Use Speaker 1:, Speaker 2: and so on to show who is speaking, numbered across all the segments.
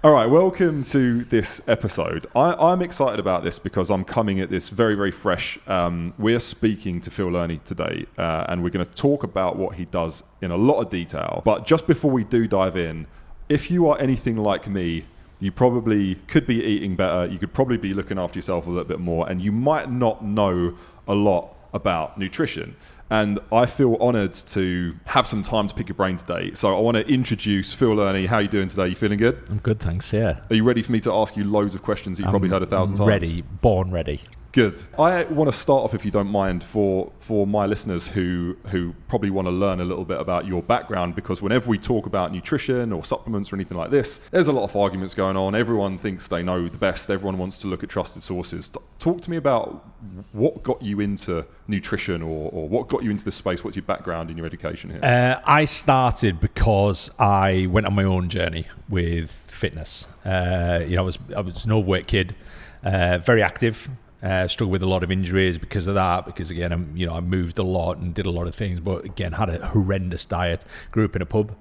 Speaker 1: All right, welcome to this episode. I'm excited about this because I'm coming at this very, very fresh. We're speaking to Phil Learney today, and we're going to talk about what he does in a lot of detail. But just before we do dive in, if you are anything like me, you probably could be eating better, you could probably be looking after yourself a little bit more, and you might not know a lot about nutrition. And I feel honoured to have some time to pick your brain today. So I want to introduce Phil Learney. How are you doing today? You feeling good?
Speaker 2: I'm good, thanks, yeah.
Speaker 1: Are you ready for me to ask you loads of questions that you've probably heard 1,000 times?
Speaker 2: Ready, born ready.
Speaker 1: Good. I want to start off, if you don't mind, for my listeners who probably want to learn a little bit about your background, because whenever we talk about nutrition or supplements or anything like this, there's a lot of arguments going on. Everyone thinks they know the best. Everyone wants to look at trusted sources. Talk to me about what got you into nutrition or what got you into this space. What's your background in your education here?
Speaker 2: I started because I went on my own journey with fitness. I was an overweight kid, very active. Struggled with a lot of injuries because of that, because again, I moved a lot and did a lot of things, but again, had a horrendous diet. Grew up in a pub.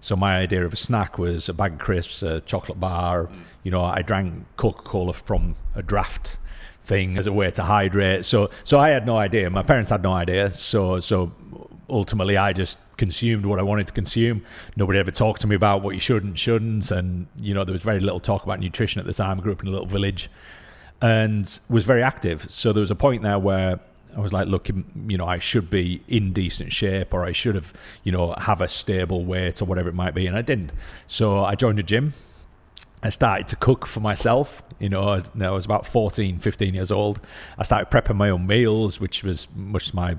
Speaker 2: So my idea of a snack was a bag of crisps, a chocolate bar. I drank Coca-Cola from a draft thing as a way to hydrate. So I had no idea. My parents had no idea. So ultimately I just consumed what I wanted to consume. Nobody ever talked to me about what you should and shouldn't. And, there was very little talk about nutrition at the time. I grew up in a little village and was very active. So there was a point there where I was like, look, I should be in decent shape, or I should have, have a stable weight or whatever it might be. And I didn't. So I joined a gym. I started to cook for myself. I was about 14, 15 years old. I started prepping my own meals, which was much my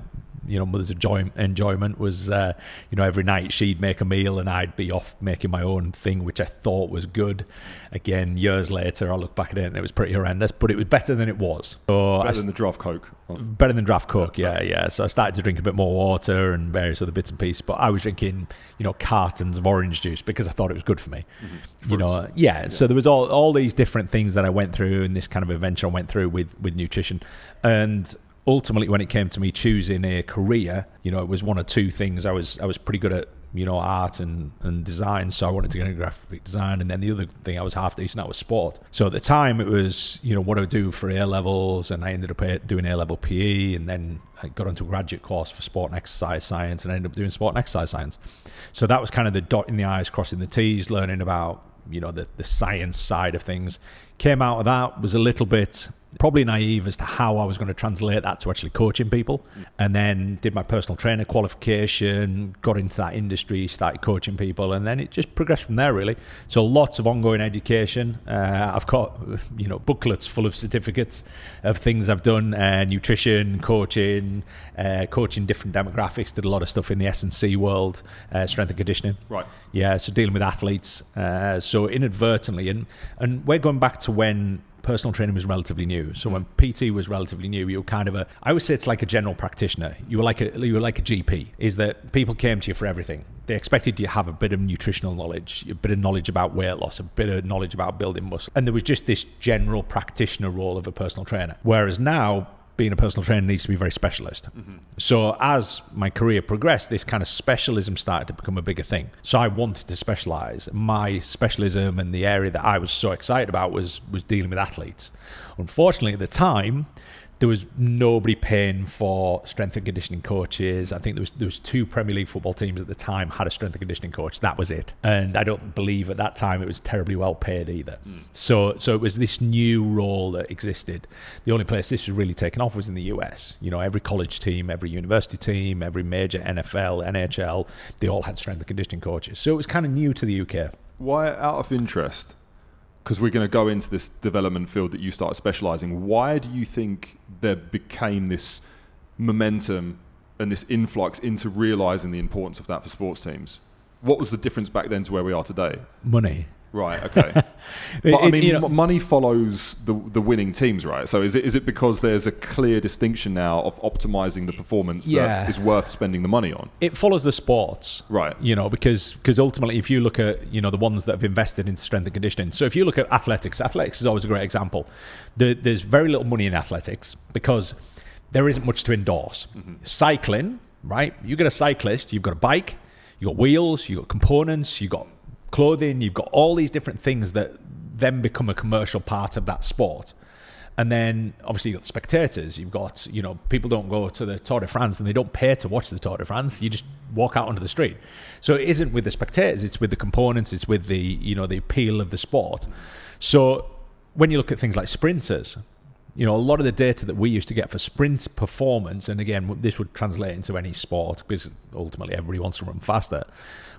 Speaker 2: mother's enjoyment was, every night she'd make a meal and I'd be off making my own thing, which I thought was good. Again, years later, I look back at it and it was pretty horrendous, but it was better than it was. So
Speaker 1: better than the draft Coke.
Speaker 2: Better than draft Coke, yeah. So I started to drink a bit more water and various other bits and pieces, but I was drinking, cartons of orange juice because I thought it was good for me. Mm-hmm. So there was all these different things that I went through, and this kind of adventure I went through with nutrition. And ultimately, when it came to me choosing a career, it was one or two things. I was pretty good at, art and design, so I wanted to get into graphic design. And then the other thing I was half decent at was sport. So at the time, it was, what do I do for A-levels? And I ended up doing A-level PE, and then I got onto a graduate course for sport and exercise science, and I ended up doing sport and exercise science. So that was kind of the dotting the I's, crossing the T's, learning about, the science side of things. Came out of that, was a little bit probably naive as to how I was going to translate that to actually coaching people, and then did my personal trainer qualification, got into that industry, started coaching people, and then it just progressed from there, really. So lots of ongoing education. I've got booklets full of certificates of things I've done, nutrition, coaching different demographics. Did a lot of stuff in the S&C world, strength and conditioning.
Speaker 1: Right.
Speaker 2: Yeah, so dealing with athletes. So inadvertently, and we're going back to when personal training was relatively new. So when PT was relatively new, you were kind of I always say it's like a general practitioner. You were like a GP, is that people came to you for everything. They expected you to have a bit of nutritional knowledge, a bit of knowledge about weight loss, a bit of knowledge about building muscle. And there was just this general practitioner role of a personal trainer. Whereas now, being a personal trainer needs to be very specialist. Mm-hmm. So as my career progressed, this kind of specialism started to become a bigger thing. So I wanted to specialize. My specialism and the area that I was so excited about was dealing with athletes. Unfortunately, at the time, there was nobody paying for strength and conditioning coaches. I think there was two Premier League football teams at the time had a strength and conditioning coach. That was it. And I don't believe at that time it was terribly well paid either. So it was this new role that existed. The only place this was really taken off was in the US. Every college team, every university team, every major NFL, NHL, they all had strength and conditioning coaches. So it was kind of new to the UK.
Speaker 1: Why, out of interest, because we're going to go into this development field that you started specializing, why do you think there became this momentum and this influx into realizing the importance of that for sports teams? What was the difference back then to where we are today?
Speaker 2: Money.
Speaker 1: Right, okay. But money follows the winning teams, right? So is it because there's a clear distinction now of optimizing the performance that is worth spending the money on?
Speaker 2: It follows the sports.
Speaker 1: Right.
Speaker 2: Because ultimately, if you look at, the ones that have invested into strength and conditioning. So if you look at athletics is always a great example. There's very little money in athletics because there isn't much to endorse. Mm-hmm. Cycling, right? You get a cyclist, you've got a bike, you've got wheels, you've got components, you've got clothing, you've got all these different things that then become a commercial part of that sport. And then obviously you've got spectators. You've got, people don't go to the Tour de France and they don't pay to watch the Tour de France. You just walk out onto the street. So it isn't with the spectators, it's with the components, it's with the, the appeal of the sport. So when you look at things like sprinters, a lot of the data that we used to get for sprint performance, and again, this would translate into any sport because ultimately everybody wants to run faster.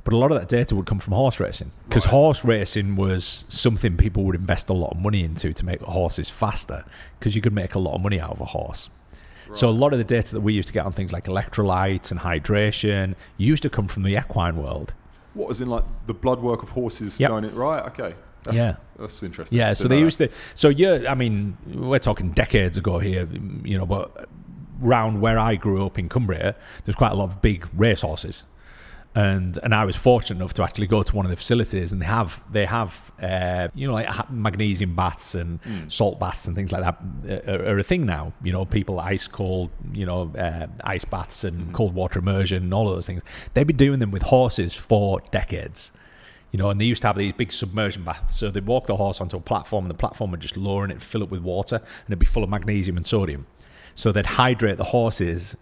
Speaker 2: But a lot of that data would come from horse racing, because horse racing was something people would invest a lot of money into to make horses faster, because you could make a lot of money out of a horse. Right. So a lot of the data that we used to get on things like electrolytes and hydration used to come from the equine world.
Speaker 1: What, as in like the blood work of horses going in? Right, okay. That's interesting.
Speaker 2: Yeah, so they used to... So we're talking decades ago here, but round where I grew up in Cumbria, there's quite a lot of big race horses. And I was fortunate enough to actually go to one of the facilities, and they have like magnesium baths and salt baths and things like that are a thing now. People ice cold, ice baths and cold water immersion and all of those things. They've been doing them with horses for decades. And they used to have these big submersion baths. So they'd walk the horse onto a platform, and the platform would just lower and it'd fill up with water, and it'd be full of magnesium and sodium. So they'd hydrate the horses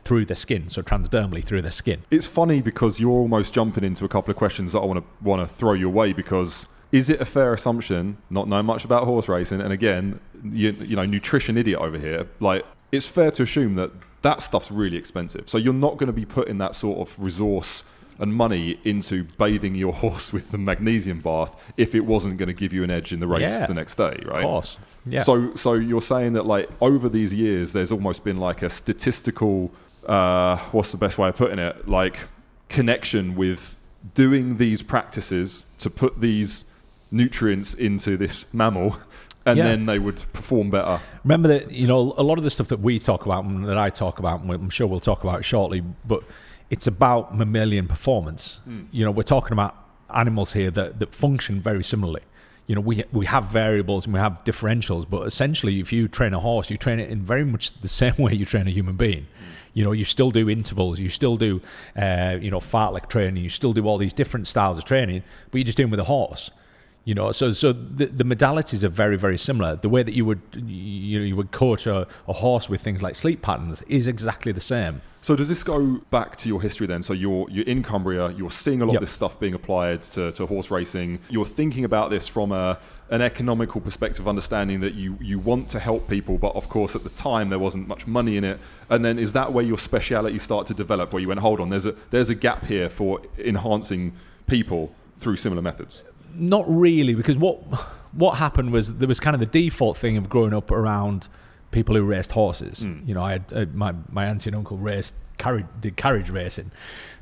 Speaker 2: through their skin, so transdermally through their skin.
Speaker 1: It's funny because you're almost jumping into a couple of questions that I want to throw your way, because is it a fair assumption, not knowing much about horse racing, and again, nutrition idiot over here, like it's fair to assume that stuff's really expensive. So you're not going to be putting that sort of resource and money into bathing your horse with the magnesium bath if it wasn't going to give you an edge in the race the next day, right?
Speaker 2: Of course. Yeah.
Speaker 1: So you're saying that like over these years, there's almost been like a statistical, what's the best way of putting it? Like connection with doing these practices to put these nutrients into this mammal, and then they would perform better.
Speaker 2: Remember that, a lot of the stuff that we talk about and that I talk about, and I'm sure we'll talk about it shortly, but it's about mammalian performance. We're talking about animals here that function very similarly. We have variables and we have differentials, but essentially if you train a horse, you train it in very much the same way you train a human being. You still do intervals, you still do fartlek training, you still do all these different styles of training, but you're just doing with a horse. So the modalities are very, very similar. The way that you would coach a horse with things like sleep patterns is exactly the same.
Speaker 1: So does this go back to your history then? So you're in Cumbria, you're seeing a lot of this stuff being applied to horse racing. You're thinking about this from an economical perspective, understanding that you want to help people, but of course at the time there wasn't much money in it. And then is that where your speciality started to develop, where you went, hold on, there's a gap here for enhancing people through similar methods?
Speaker 2: Not really, because what happened was there was kind of the default thing of growing up around people who raced horses. I had my auntie and uncle did carriage racing,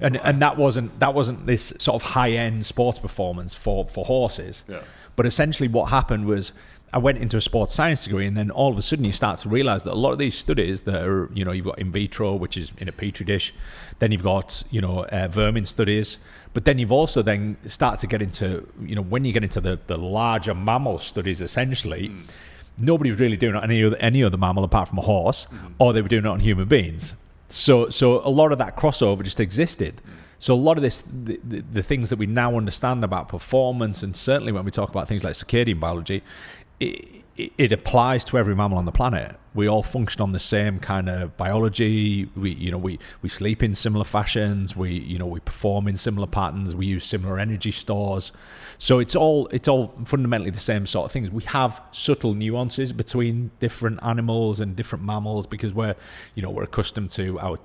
Speaker 2: and that wasn't this sort of high end sports performance for horses. Yeah. But essentially, what happened was I went into a sports science degree, and then all of a sudden you start to realize that a lot of these studies that are, you've got in vitro, which is in a petri dish, then you've got vermin studies. But then you've also then start to get into, when you get into the larger mammal studies, essentially, nobody was really doing it on any other mammal apart from a horse, or they were doing it on human beings. So a lot of that crossover just existed. So a lot of this, the things that we now understand about performance, and certainly when we talk about things like circadian biology, it applies to every mammal on the planet. We all function on the same kind of biology. We sleep in similar fashions. We perform in similar patterns. We use similar energy stores. So it's all fundamentally the same sort of things. We have subtle nuances between different animals and different mammals because we're accustomed to our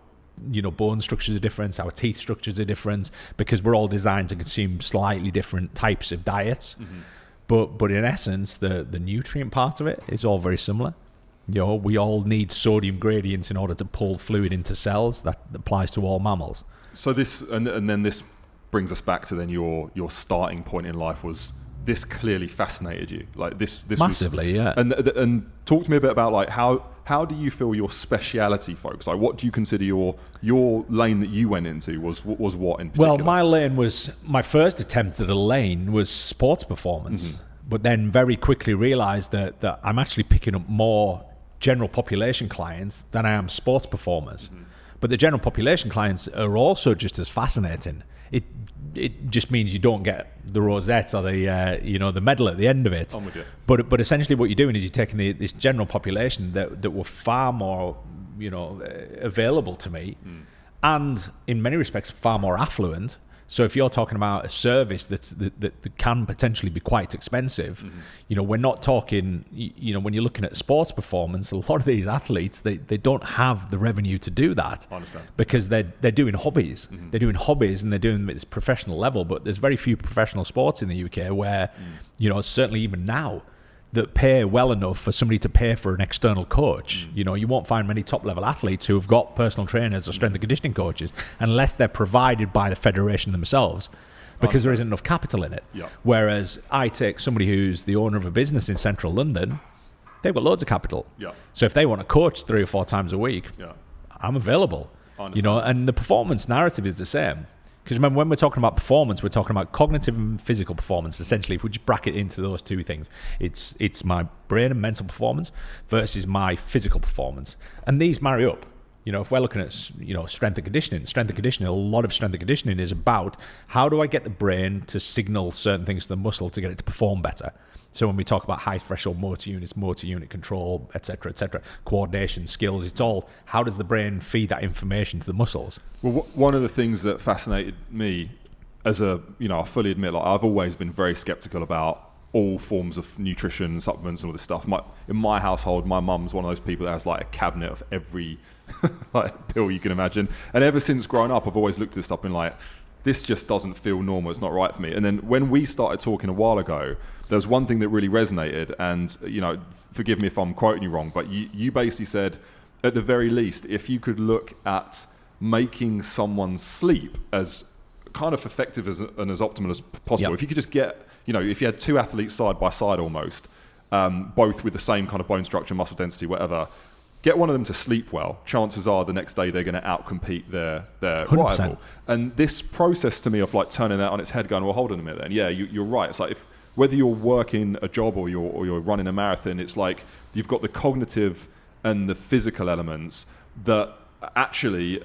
Speaker 2: bone structures are different, our teeth structures are different, because we're all designed to consume slightly different types of diets. But in essence, the nutrient part of it is all very similar. We all need sodium gradients in order to pull fluid into cells. That applies to all mammals. So
Speaker 1: this, and then this brings us back to then your starting point in life was this clearly fascinated you. Like this
Speaker 2: massively, yeah.
Speaker 1: And talk to me a bit about like how do you feel your speciality focus? Like what do you consider your lane that you went into was what in particular?
Speaker 2: Well, my lane was, my first attempt at a lane was sports performance, but then very quickly realized that I'm actually picking up more general population clients than I am sports performers. But the general population clients are also just as fascinating. it just means you don't get the rosette or the the medal at the end of it.
Speaker 1: I'm with you.
Speaker 2: But essentially what you're doing is you're taking this general population that were far more available to me, and in many respects far more affluent. So if you're talking about a service that can potentially be quite expensive, we're not talking, when you're looking at sports performance, a lot of these athletes, they don't have the revenue to do that.
Speaker 1: I understand.
Speaker 2: Because they're doing hobbies. They're doing hobbies and they're doing them at this professional level, but there's very few professional sports in the UK where, certainly even now, that pay well enough for somebody to pay for an external coach. You won't find many top-level athletes who have got personal trainers or strength and conditioning coaches unless they're provided by the federation themselves, because there isn't enough capital in it.
Speaker 1: Yeah.
Speaker 2: Whereas I take somebody who's the owner of a business in central London, they've got loads of capital.
Speaker 1: Yeah.
Speaker 2: So if they want to coach 3 or 4 times a week, I'm available. And the performance narrative is the same. Because remember, when we're talking about performance, we're talking about cognitive and physical performance. Essentially, if we just bracket into those two things, it's my brain and mental performance versus my physical performance. And these marry up. If we're looking at, strength and conditioning, a lot of strength and conditioning is about how do I get the brain to signal certain things to the muscle to get it to perform better. So when we talk about high threshold motor units, motor unit control, etc., coordination, skills, it's all how does the brain feed that information to the muscles?
Speaker 1: Well, one of the things that fascinated me as I fully admit, I've always been very skeptical about all forms of nutrition, supplements and all this stuff. In my household, my mum's one of those people that has a cabinet of every pill you can imagine. And ever since growing up, I've always looked at this stuff and been this just doesn't feel normal. It's not right for me. And then when we started talking a while ago, there was one thing that really resonated. And, forgive me if I'm quoting you wrong, but you basically said, at the very least, if you could look at making someone's sleep as kind of effective and as optimal as possible, if you could just get, if you had 2 athletes side by side almost, both with the same kind of bone structure, muscle density, whatever, get one of them to sleep well, chances are the next day they're going to outcompete their
Speaker 2: 100%.
Speaker 1: rival. And this process to me of turning that on its head, going, well, hold on a minute then. Yeah, you're right. It's if whether you're working a job or you're running a marathon, it's you've got the cognitive and the physical elements that actually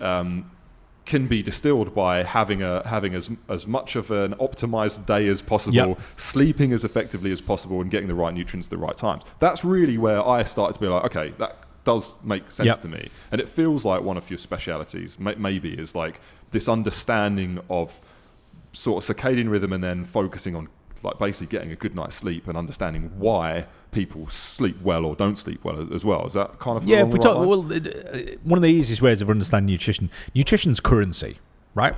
Speaker 1: can be distilled by having as much of an optimized day as possible, sleeping as effectively as possible, and getting the right nutrients at the right times. That's really where I started to be okay, that does make sense to me. And it feels like one of your specialities maybe is this understanding of sort of circadian rhythm, and then focusing on basically getting a good night's sleep and understanding why people sleep well or don't sleep well as well. Is that kind of
Speaker 2: if we talk, one of the easiest ways of understanding nutrition's currency, right?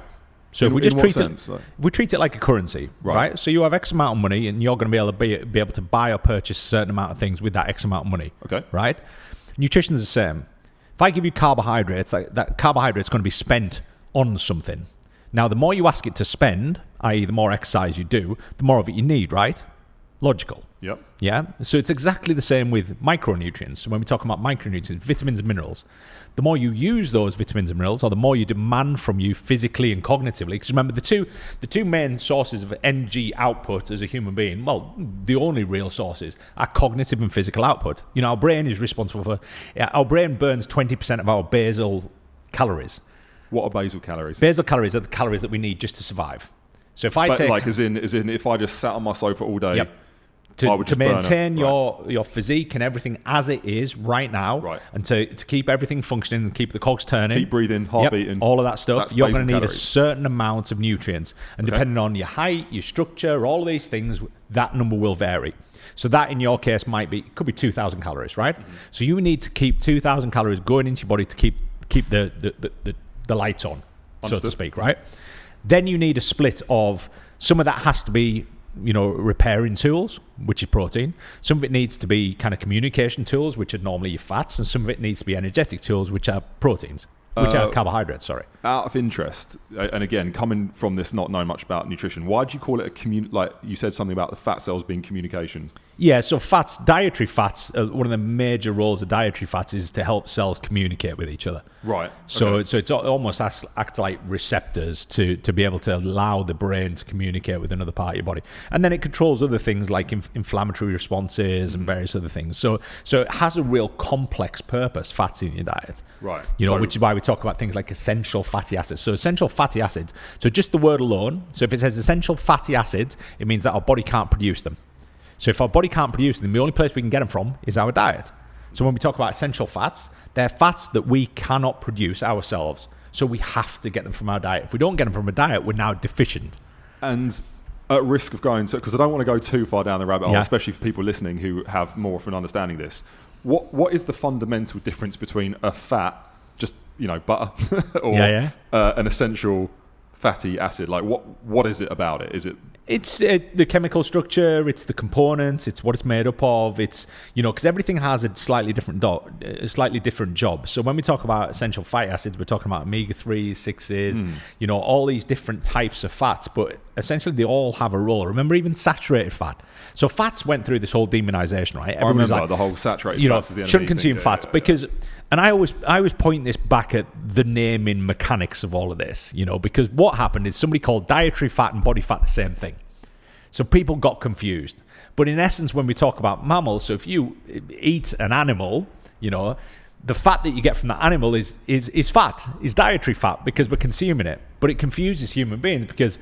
Speaker 2: So if we just treat it like a currency, right? So you have X amount of money, and you're going to be able to buy or purchase a certain amount of things with that X amount of money.
Speaker 1: Okay.
Speaker 2: Right? Nutrition's the same. If I give you carbohydrates, that carbohydrate's going to be spent on something. Now, the more you ask it to spend, i.e. the more exercise you do, the more of it you need, right? Logical.
Speaker 1: Yep.
Speaker 2: Yeah? So it's exactly the same with micronutrients. So when we talk about micronutrients, vitamins and minerals, the more you use those vitamins and minerals, or the more you demand from you physically and cognitively, because remember, the two main sources of energy output as a human being, well, the only real sources are cognitive and physical output. Our brain is responsible for, our brain burns 20% of our basal calories.
Speaker 1: What are basal calories?
Speaker 2: Basal calories are the calories that we need just to survive. So if I take...
Speaker 1: as in if I just sat on my sofa all day...
Speaker 2: To maintain your physique and everything as it is right now, and to keep everything functioning and keep the cogs turning,
Speaker 1: keep breathing, heart beating,
Speaker 2: all of that stuff, you're going to need a certain amount of nutrients. And depending on your height, your structure, all of these things, that number will vary. So that in your case could be 2,000 calories, right? Mm-hmm. So you need to keep 2,000 calories going into your body to keep the lights on, so to speak, right? Then you need a split of some of that has to be repairing tools, which is protein. Some of it needs to be kind of communication tools, which are normally your fats, and some of it needs to be energetic tools, which are proteins, which are carbohydrates, sorry.
Speaker 1: Out of interest, and again, coming from this not knowing much about nutrition, why do you call it like you said something about the fat cells being communication?
Speaker 2: Yeah, so dietary fats, one of the major roles of dietary fats is to help cells communicate with each other.
Speaker 1: Right.
Speaker 2: So it almost acts like receptors to be able to allow the brain to communicate with another part of your body. And then it controls other things like inflammatory responses and various other things. So it has a real complex purpose, fats in your diet.
Speaker 1: Right.
Speaker 2: Which is why we talk about things like essential fatty acids. So essential fatty acids, so just the word alone, so if it says essential fatty acids, it means that our body can't produce them. So if our body can't produce them, the only place we can get them from is our diet. So when we talk about essential fats, they're fats that we cannot produce ourselves. So we have to get them from our diet. If we don't get them from a diet, we're now deficient.
Speaker 1: And at risk of going to, because I don't want to go too far down the rabbit hole, especially for people listening who have more of an understanding of this. What is the fundamental difference between a fat, just butter, or an essential fatty acid? Like what is it about it? Is it?
Speaker 2: It's the chemical structure, it's the components, it's what it's made up of, it's, because everything has a slightly different job. So when we talk about essential fatty acids, we're talking about omega-3s, 6s, all these different types of fats, but essentially they all have a role. Remember, even saturated fat. So fats went through this whole demonization, right?
Speaker 1: I remember the whole saturated fats is the enemy.
Speaker 2: Shouldn't consume fats because... And I always point this back at the naming mechanics of all of this, because what happened is somebody called dietary fat and body fat the same thing. So people got confused. But in essence, when we talk about mammals, so if you eat an animal, the fat that you get from that animal is fat, is dietary fat, because we're consuming it. But it confuses human beings because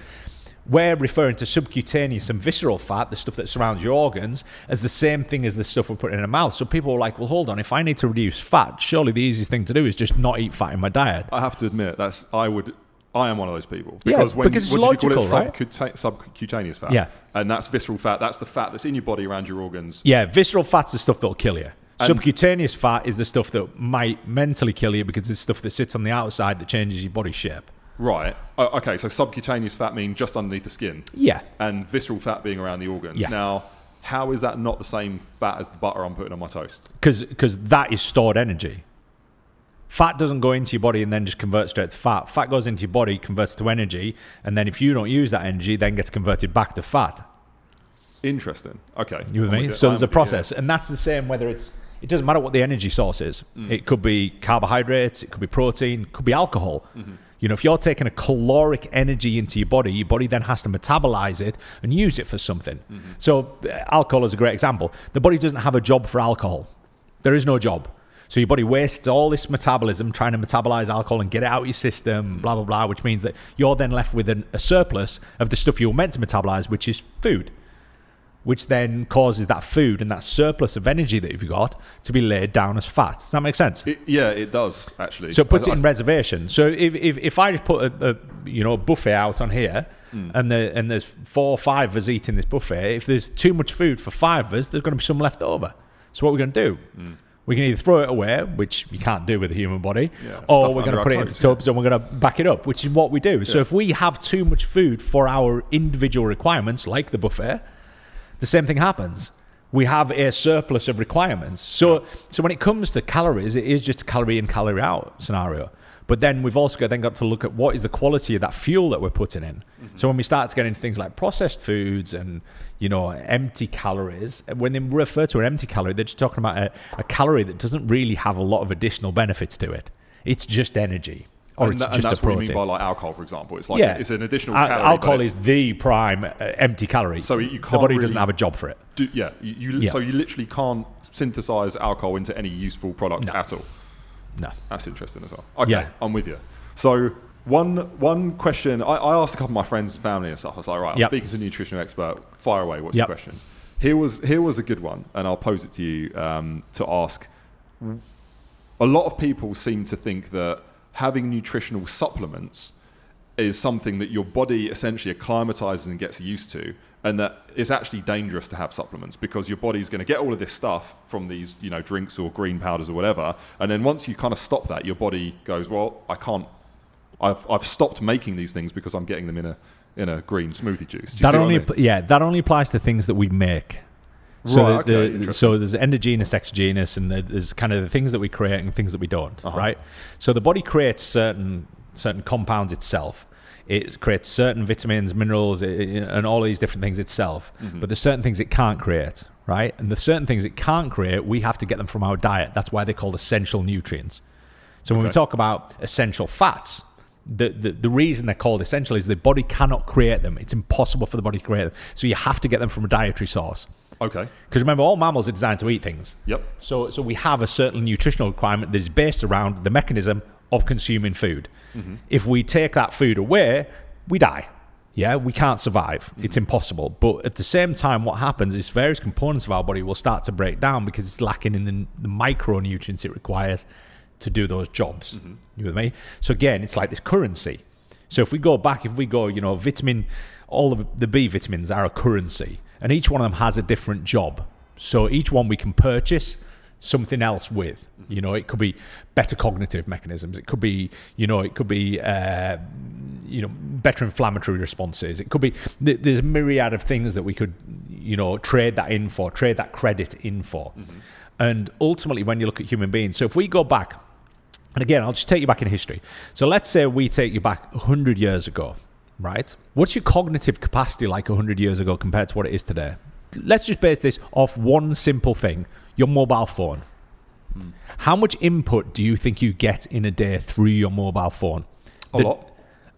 Speaker 2: we're referring to subcutaneous and visceral fat, the stuff that surrounds your organs, as the same thing as the stuff we're putting in our mouth. So people are like, well, hold on, if I need to reduce fat, surely the easiest thing to do is just not eat fat in my diet.
Speaker 1: I have to admit, I am one of those people.
Speaker 2: Because it's logical, right?
Speaker 1: Subcutaneous fat.
Speaker 2: Yeah.
Speaker 1: And that's visceral fat. That's the fat that's in your body around your organs.
Speaker 2: Yeah, visceral fat's the stuff that'll kill you. Subcutaneous fat is the stuff that might mentally kill you because it's stuff that sits on the outside that changes your body shape.
Speaker 1: Right. Okay, so subcutaneous fat means just underneath the skin.
Speaker 2: Yeah.
Speaker 1: And visceral fat being around the organs.
Speaker 2: Yeah.
Speaker 1: Now, how is that not the same fat as the butter I'm putting on my toast?
Speaker 2: Because that is stored energy. Fat doesn't go into your body and then just convert straight to fat. Fat goes into your body, converts to energy, and then if you don't use that energy, then gets converted back to fat.
Speaker 1: Interesting. Okay.
Speaker 2: You with me? So there's a process. And that's the same whether it doesn't matter what the energy source is. It could be carbohydrates, it could be protein, it could be alcohol. Mm-hmm. If you're taking a caloric energy into your body then has to metabolize it and use it for something. Mm-hmm. So alcohol is a great example. The body doesn't have a job for alcohol. There is no job. So your body wastes all this metabolism trying to metabolize alcohol and get it out of your system, blah, blah, blah, which means that you're then left with a surplus of the stuff you were meant to metabolize, which is food, which then causes that food and that surplus of energy that you've got to be laid down as fat. Does that make sense?
Speaker 1: It does, actually.
Speaker 2: So it puts it in reservation. So if I just put a buffet out on here and there's 4 or 5 of us eating this buffet, if there's too much food for 5 of us, there's going to be some left over. So what we're going to do? We can either throw it away, which you can't do with a human body, or we're going to put it into tubs and we're going to back it up, which is what we do. Yeah. So if we have too much food for our individual requirements, like the buffet, the same thing happens. We have a surplus of requirements. So when it comes to calories, it is just a calorie in, calorie out scenario. But then we've also got to look at what is the quality of that fuel that we're putting in. Mm-hmm. So when we start to get into things like processed foods and empty calories, when they refer to an empty calorie, they're just talking about a calorie that doesn't really have a lot of additional benefits to it. It's just energy. Or it's just
Speaker 1: that's
Speaker 2: a protein.
Speaker 1: What you mean by like alcohol, for example. It's like it's an additional calorie.
Speaker 2: Alcohol is the prime empty calorie.
Speaker 1: So you can't
Speaker 2: the body doesn't have a job for it.
Speaker 1: So you literally can't synthesize alcohol into any useful product at all.
Speaker 2: No.
Speaker 1: That's interesting as well. Okay, I'm with you. So one question, I asked a couple of my friends and family and stuff. I was like, right, I'm speaking to a nutritional expert. Fire away, what's the questions? Here was a good one, and I'll pose it to you to ask. A lot of people seem to think that having nutritional supplements is something that your body essentially acclimatizes and gets used to, and that it's actually dangerous to have supplements because your body's going to get all of this stuff from these, drinks or green powders or whatever, and then once you kind of stop that, your body goes, well, I can't. I've stopped making these things because I'm getting them in a green smoothie juice.
Speaker 2: That only applies to things that we make. So, so there's endogenous, exogenous, and there's kind of the things that we create and things that we don't, right? So the body creates certain compounds itself. It creates certain vitamins, minerals, and all these different things itself. Mm-hmm. But there's certain things it can't create, right? And the certain things it can't create, we have to get them from our diet. That's why they're called essential nutrients. So when we talk about essential fats, the reason they're called essential is the body cannot create them. It's impossible for the body to create them. So you have to get them from a dietary source.
Speaker 1: Okay.
Speaker 2: Because remember, all mammals are designed to eat things.
Speaker 1: Yep.
Speaker 2: So we have a certain nutritional requirement that is based around the mechanism of consuming food. If we take that food away, we die. Yeah, we can't survive. It's impossible. But at the same time, what happens is various components of our body will start to break down because it's lacking in the micronutrients it requires to do those jobs. You with me? So again, it's like this currency. So if we go, vitamin, all of the B vitamins are a currency, and each one of them has a different job. So each one we can purchase something else with. It could be better cognitive mechanisms. It could be, better inflammatory responses. It could be, there's a myriad of things that we could, trade that credit in for. And ultimately, when you look at human beings, so if we go back, and again, I'll just take you back in history. So let's say we take you back 100 years ago, right? What's your cognitive capacity like 100 years ago compared to what it is today? Let's just base this off one simple thing, your mobile phone. How much input do you think you get in a day through your mobile phone?
Speaker 1: A lot.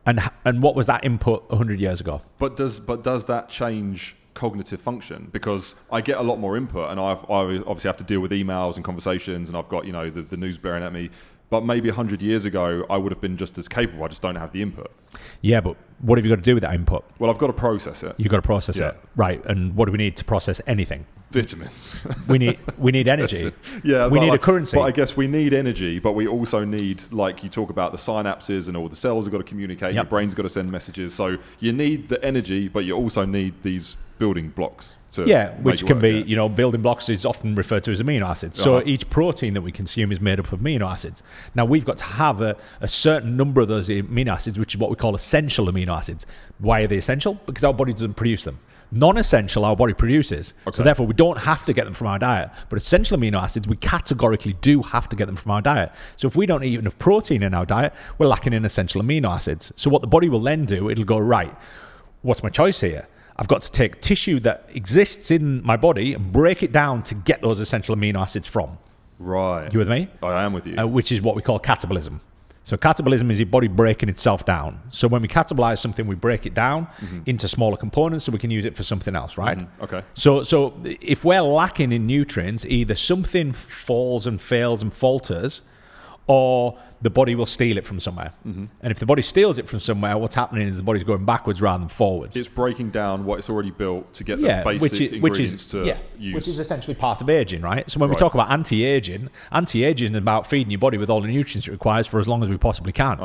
Speaker 2: And what was that input 100 years ago?
Speaker 1: But does that change cognitive function? Because I get a lot more input, and I obviously have to deal with emails and conversations, and I've got the news bearing at me. But maybe 100 years ago, I would have been just as capable. I just don't have the input.
Speaker 2: Yeah, but what have you got to do with that input?
Speaker 1: Well, I've got to process it.
Speaker 2: You've got to process it, right? And what do we need to process anything?
Speaker 1: Vitamins.
Speaker 2: We need energy.
Speaker 1: Yeah,
Speaker 2: we need a currency.
Speaker 1: But I guess we need energy, but we also need, like you talk about, the synapses and all the cells have got to communicate. Your brain's got to send messages. So you need the energy, but you also need these building blocks.
Speaker 2: Which can be, building blocks is often referred to as amino acids. So each protein that we consume is made up of amino acids. Now we've got to have a certain number of those amino acids, which is what we call essential amino acids. Why are they essential? Because our body doesn't produce them. Non-essential, our body produces. So therefore, we don't have to get them from our diet. But essential amino acids, we categorically do have to get them from our diet. So if we don't eat enough protein in our diet, we're lacking in essential amino acids. So what the body will then do, it'll go, right, what's my choice here? I've got to take tissue that exists in my body and break it down to get those essential amino acids from.
Speaker 1: Right.
Speaker 2: You with me?
Speaker 1: I am with you.
Speaker 2: Which is what we call catabolism. So catabolism is your body breaking itself down. So when we catabolize something, we break it down into smaller components so we can use it for something else, right?
Speaker 1: Okay.
Speaker 2: So if we're lacking in nutrients, either something falls and fails and falters, or the body will steal it from somewhere. And if the body steals it from somewhere, what's happening is the body's going backwards rather than forwards.
Speaker 1: It's breaking down what it's already built to get the basic ingredients to use.
Speaker 2: Which is essentially part of aging, right? So when we talk about anti-aging is about feeding your body with all the nutrients it requires for as long as we possibly can.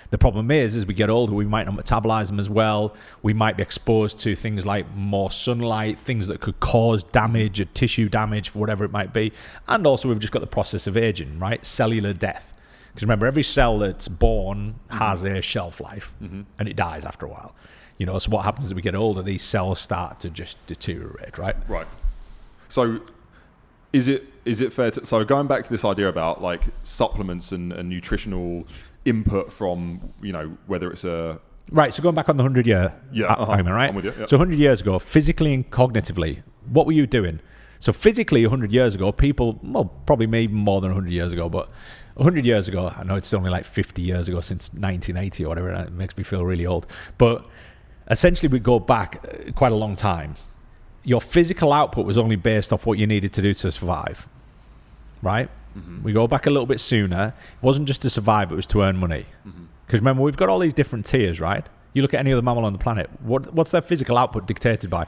Speaker 2: The problem is, as we get older, we might not metabolize them as well. We might be exposed to things like more sunlight, things that could cause damage or tissue damage for whatever it might be. And also we've just got the process of aging, right? Cellular death. Because remember, every cell that's born has a shelf life and it dies after a while. So what happens as we get older, these cells start to just deteriorate, right?
Speaker 1: Right. So is it fair to, so going back to this idea about like supplements and nutritional input from, whether it's a...
Speaker 2: Right, so going back on the 100-year argument, right?
Speaker 1: I'm with you, yeah.
Speaker 2: So 100 years ago, physically and cognitively, what were you doing? So physically, 100 years ago, people, well, probably maybe more than 100 years ago, but 100 years ago, I know it's only like 50 years ago since 1980 or whatever, and it makes me feel really old. But essentially, we go back quite a long time. Your physical output was only based off what you needed to do to survive, right? We go back a little bit sooner. It wasn't just to survive, it was to earn money. Because remember, we've got all these different tiers, right? You look at any other mammal on the planet, what's their physical output dictated by?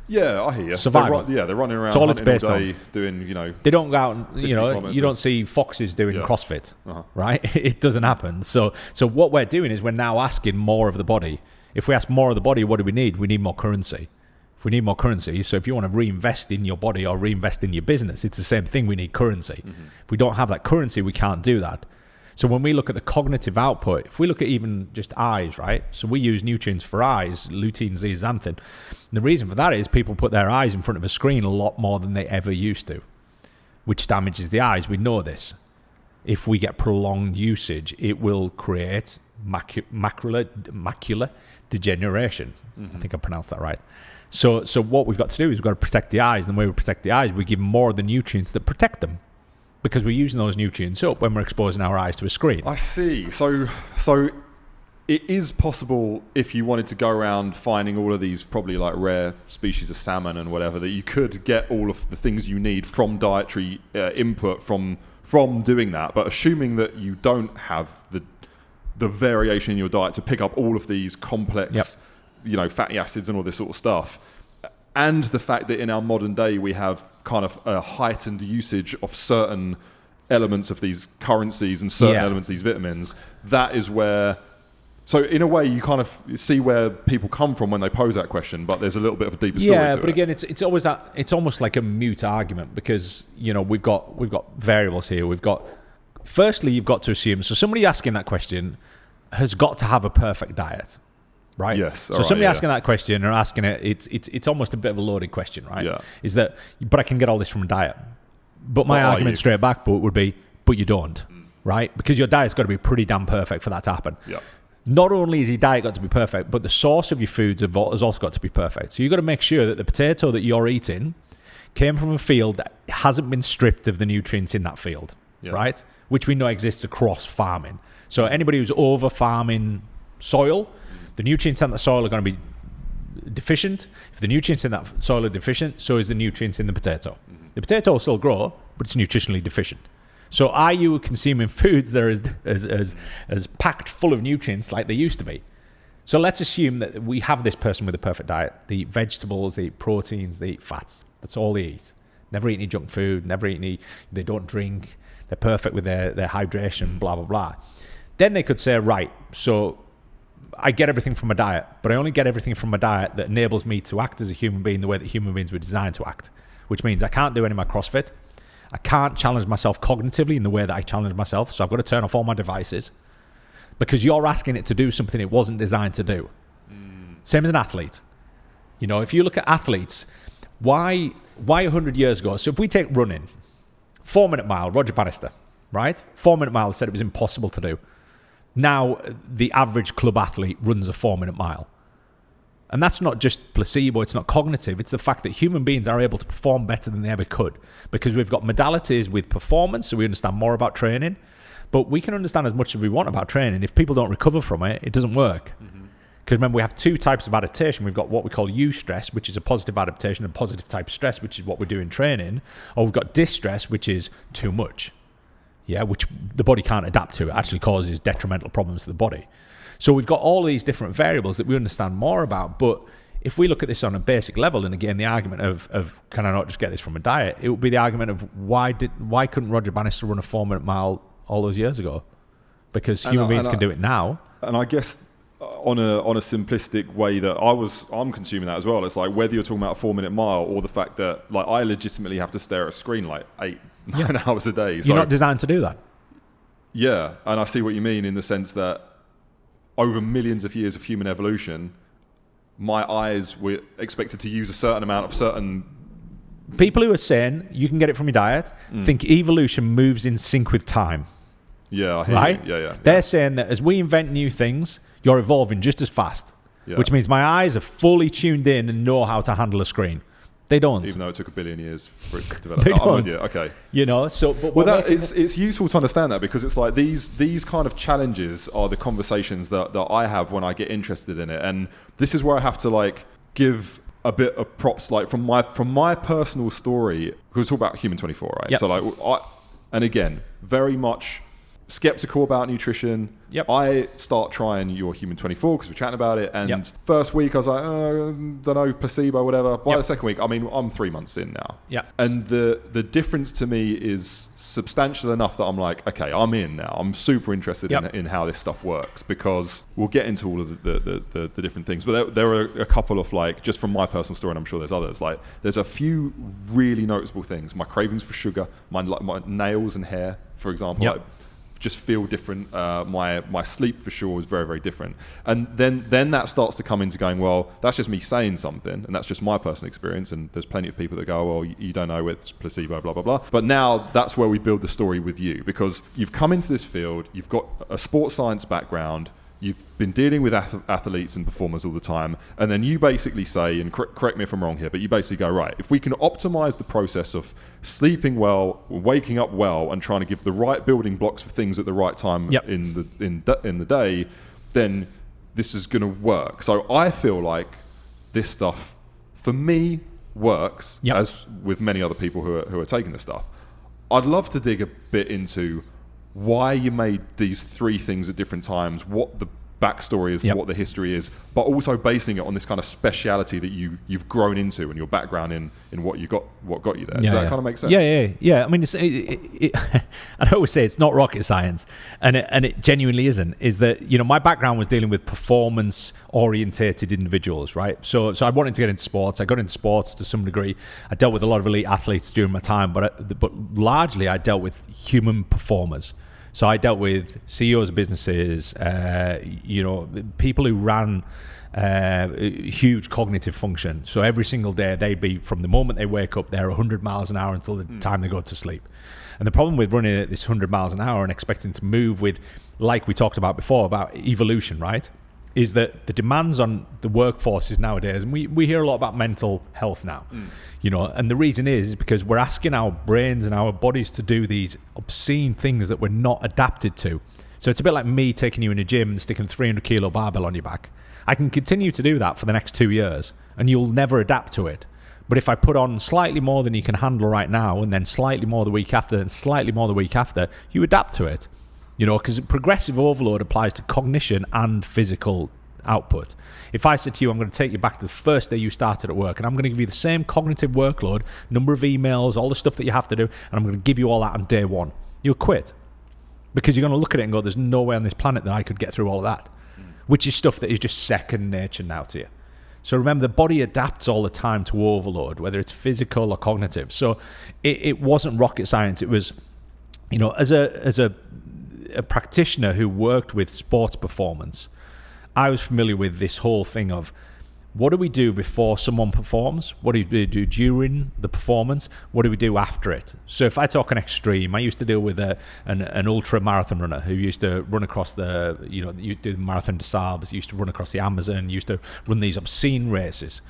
Speaker 1: Yeah, I hear you.
Speaker 2: Survival.
Speaker 1: They're running around
Speaker 2: all it's based
Speaker 1: all day
Speaker 2: on.
Speaker 1: doing,
Speaker 2: They don't go out and, you don't see foxes doing CrossFit, right? It doesn't happen. So what we're doing is we're now asking more of the body. If we ask more of the body, what do we need? We need more currency. If we need more currency, so if you want to reinvest in your body or reinvest in your business, it's the same thing. We need currency. If we don't have that currency, we can't do that. So when we look at the cognitive output, if we look at even just eyes, right? So we use nutrients for eyes, lutein, zeaxanthin. And the reason for that is people put their eyes in front of a screen a lot more than they ever used to, which damages the eyes. We know this. If we get prolonged usage, it will create macular degeneration. I think I pronounced that right. So what we've got to do is we've got to protect the eyes. And the way we protect the eyes, we give more of the nutrients that protect them, because we're using those nutrients up when we're exposing our eyes to a screen.
Speaker 1: I see. So it is possible, if you wanted to go around finding all of these probably like rare species of salmon and whatever, that you could get all of the things you need from dietary input from doing that. But assuming that you don't have the variation in your diet to pick up all of these complex, fatty acids and all this sort of stuff, and the fact that in our modern day we have kind of a heightened usage of certain elements of these currencies and certain elements of these vitamins, that is where... So in a way, you kind of see where people come from when they pose that question, but there's a little bit of a deeper story to it.
Speaker 2: Yeah, but again, it's always that. It's almost like a mute argument because we've got variables here. Firstly, you've got to assume. So somebody asking that question has got to have a perfect diet, right?
Speaker 1: Yes.
Speaker 2: So somebody asking that question or asking it, it's almost a bit of a loaded question, right?
Speaker 1: Yeah.
Speaker 2: Is that? But I can get all this from a diet. But my argument straight back would be, but you don't, right? Because your diet's got to be pretty damn perfect for that to happen.
Speaker 1: Yeah.
Speaker 2: Not only has your diet got to be perfect, but the source of your foods has also got to be perfect. So you've got to make sure that the potato that you're eating came from a field that hasn't been stripped of the nutrients in that field, right? Which we know exists across farming. So anybody who's over farming soil, the nutrients in that soil are going to be deficient. If the nutrients in that soil are deficient, so is the nutrients in the potato. The potato will still grow, but it's nutritionally deficient. So are you consuming foods that are as packed full of nutrients like they used to be? So let's assume that we have this person with a perfect diet. They eat vegetables, they eat proteins, they eat fats. That's all they eat. Never eat any junk food, they don't drink. They're perfect with their hydration, blah, blah, blah. Then they could say, right, so I get everything from a diet, but I only get everything from a diet that enables me to act as a human being the way that human beings were designed to act, which means I can't do any of my CrossFit. I can't challenge myself cognitively in the way that I challenge myself. So I've got to turn off all my devices because you're asking it to do something it wasn't designed to do. Same as an athlete. If you look at athletes, why 100 years ago? So if we take running, 4-minute mile, Roger Bannister, right? 4-minute mile said it was impossible to do. Now the average club athlete runs a 4-minute mile. And that's not just placebo, it's not cognitive, it's the fact that human beings are able to perform better than they ever could because we've got modalities with performance, so we understand more about training, but we can understand as much as we want about training. If people don't recover from it, it doesn't work. Because remember, we have two types of adaptation. We've got what we call eustress, which is a positive adaptation, and positive type stress, which is what we do in training, or we've got distress, which is too much, which the body can't adapt to. It actually causes detrimental problems to the body. So we've got all these different variables that we understand more about, but if we look at this on a basic level, and again, the argument of can I not just get this from a diet, it would be the argument of why couldn't Roger Bannister run a 4-minute mile all those years ago? Because human beings can do it now.
Speaker 1: And I guess on a simplistic way that I'm consuming that as well. It's like whether you're talking about a 4-minute mile or the fact that like I legitimately have to stare at a screen like 8-9 hours a day. So,
Speaker 2: you're not designed to do that.
Speaker 1: Yeah, and I see what you mean in the sense that over millions of years of human evolution, my eyes were expected to use a certain amount of certain...
Speaker 2: People who are saying you can get it from your diet think evolution moves in sync with time.
Speaker 1: Yeah, I hear
Speaker 2: right?
Speaker 1: you. Yeah.
Speaker 2: They're saying that as we invent new things, you're evolving just as fast, which means my eyes are fully tuned in and know how to handle a screen. They don't.
Speaker 1: Even though it took 1 billion years for it to develop.
Speaker 2: They
Speaker 1: I'm
Speaker 2: don't.
Speaker 1: with you. Okay.
Speaker 2: So... But
Speaker 1: it's useful to understand that because it's like these kind of challenges are the conversations that I have when I get interested in it. And this is where I have to like give a bit of props, like from my personal story, because we're talking about Human 24, right?
Speaker 2: Yep.
Speaker 1: So like, and again, very much skeptical about nutrition.
Speaker 2: Yep.
Speaker 1: I start trying your Human 24 because we're chatting about it. And first week I was like, don't know, placebo, whatever. By the second week, I mean, I'm 3 months in now.
Speaker 2: Yeah.
Speaker 1: And the difference to me is substantial enough that I'm like, okay, I'm in now. I'm super interested in how this stuff works because we'll get into all of the different things. But there are a couple of like, just from my personal story, and I'm sure there's others, like there's a few really noticeable things. My cravings for sugar, my nails and hair, for example, like, just feel different. My sleep for sure is very, very different. And then that starts to come into going, well, that's just me saying something, and that's just my personal experience. And there's plenty of people that go, well, you don't know, it's placebo, blah, blah, blah. But now that's where we build the story with you because you've come into this field, you've got a sports science background, you've been dealing with athletes and performers all the time, and then you basically say, and correct me if I'm wrong here, but you basically go, right, if we can optimize the process of sleeping well, waking up well, and trying to give the right building blocks for things at the right time in the day, then this is going to work. So I feel like this stuff, for me, works, as with many other people who are taking this stuff. I'd love to dig a bit into why you made these 3 things at different times, what the backstory is, what the history is, but also basing it on this kind of speciality that you've grown into and your background in what got you there. Does that kind of make sense?
Speaker 2: Yeah. I mean, I always say it's not rocket science, and it genuinely isn't. Is that, you know, my background was dealing with performance orientated individuals, right? So I wanted to get into sports. I got into sports to some degree. I dealt with a lot of elite athletes during my time, but largely I dealt with human performers. So I dealt with CEOs of businesses, people who ran huge cognitive function. So every single day, they'd be, from the moment they wake up, they're 100 miles an hour until the time they go to sleep. And the problem with running at this 100 miles an hour and expecting to move with, like we talked about before, about evolution, right, is that the demands on the workforces nowadays, and we hear a lot about mental health now, you know, and the reason is because we're asking our brains and our bodies to do these obscene things that we're not adapted to. So it's a bit like me taking you in a gym and sticking a 300 kilo barbell on your back. I can continue to do that for the next 2 years and you'll never adapt to it. But if I put on slightly more than you can handle right now, and then slightly more the week after, and slightly more the week after, you adapt to it. You know, because progressive overload applies to cognition and physical output. If I said to you, I'm going to take you back to the first day you started at work, and I'm going to give you the same cognitive workload, number of emails, all the stuff that you have to do, and I'm going to give you all that on day one, you'll quit. Because you're going to look at it and go, there's no way on this planet that I could get through all of that, which is stuff that is just second nature now to you. So remember, the body adapts all the time to overload, whether it's physical or cognitive. So it wasn't rocket science. It was, you know, as a practitioner who worked with sports performance, I was familiar with this whole thing of, what do we do before someone performs? What do we do during the performance? What do we do after it? So if I talk an extreme, I used to deal with an ultra marathon runner who used to run across you do the Marathon des Sables, used to run across the Amazon, used to run these obscene races.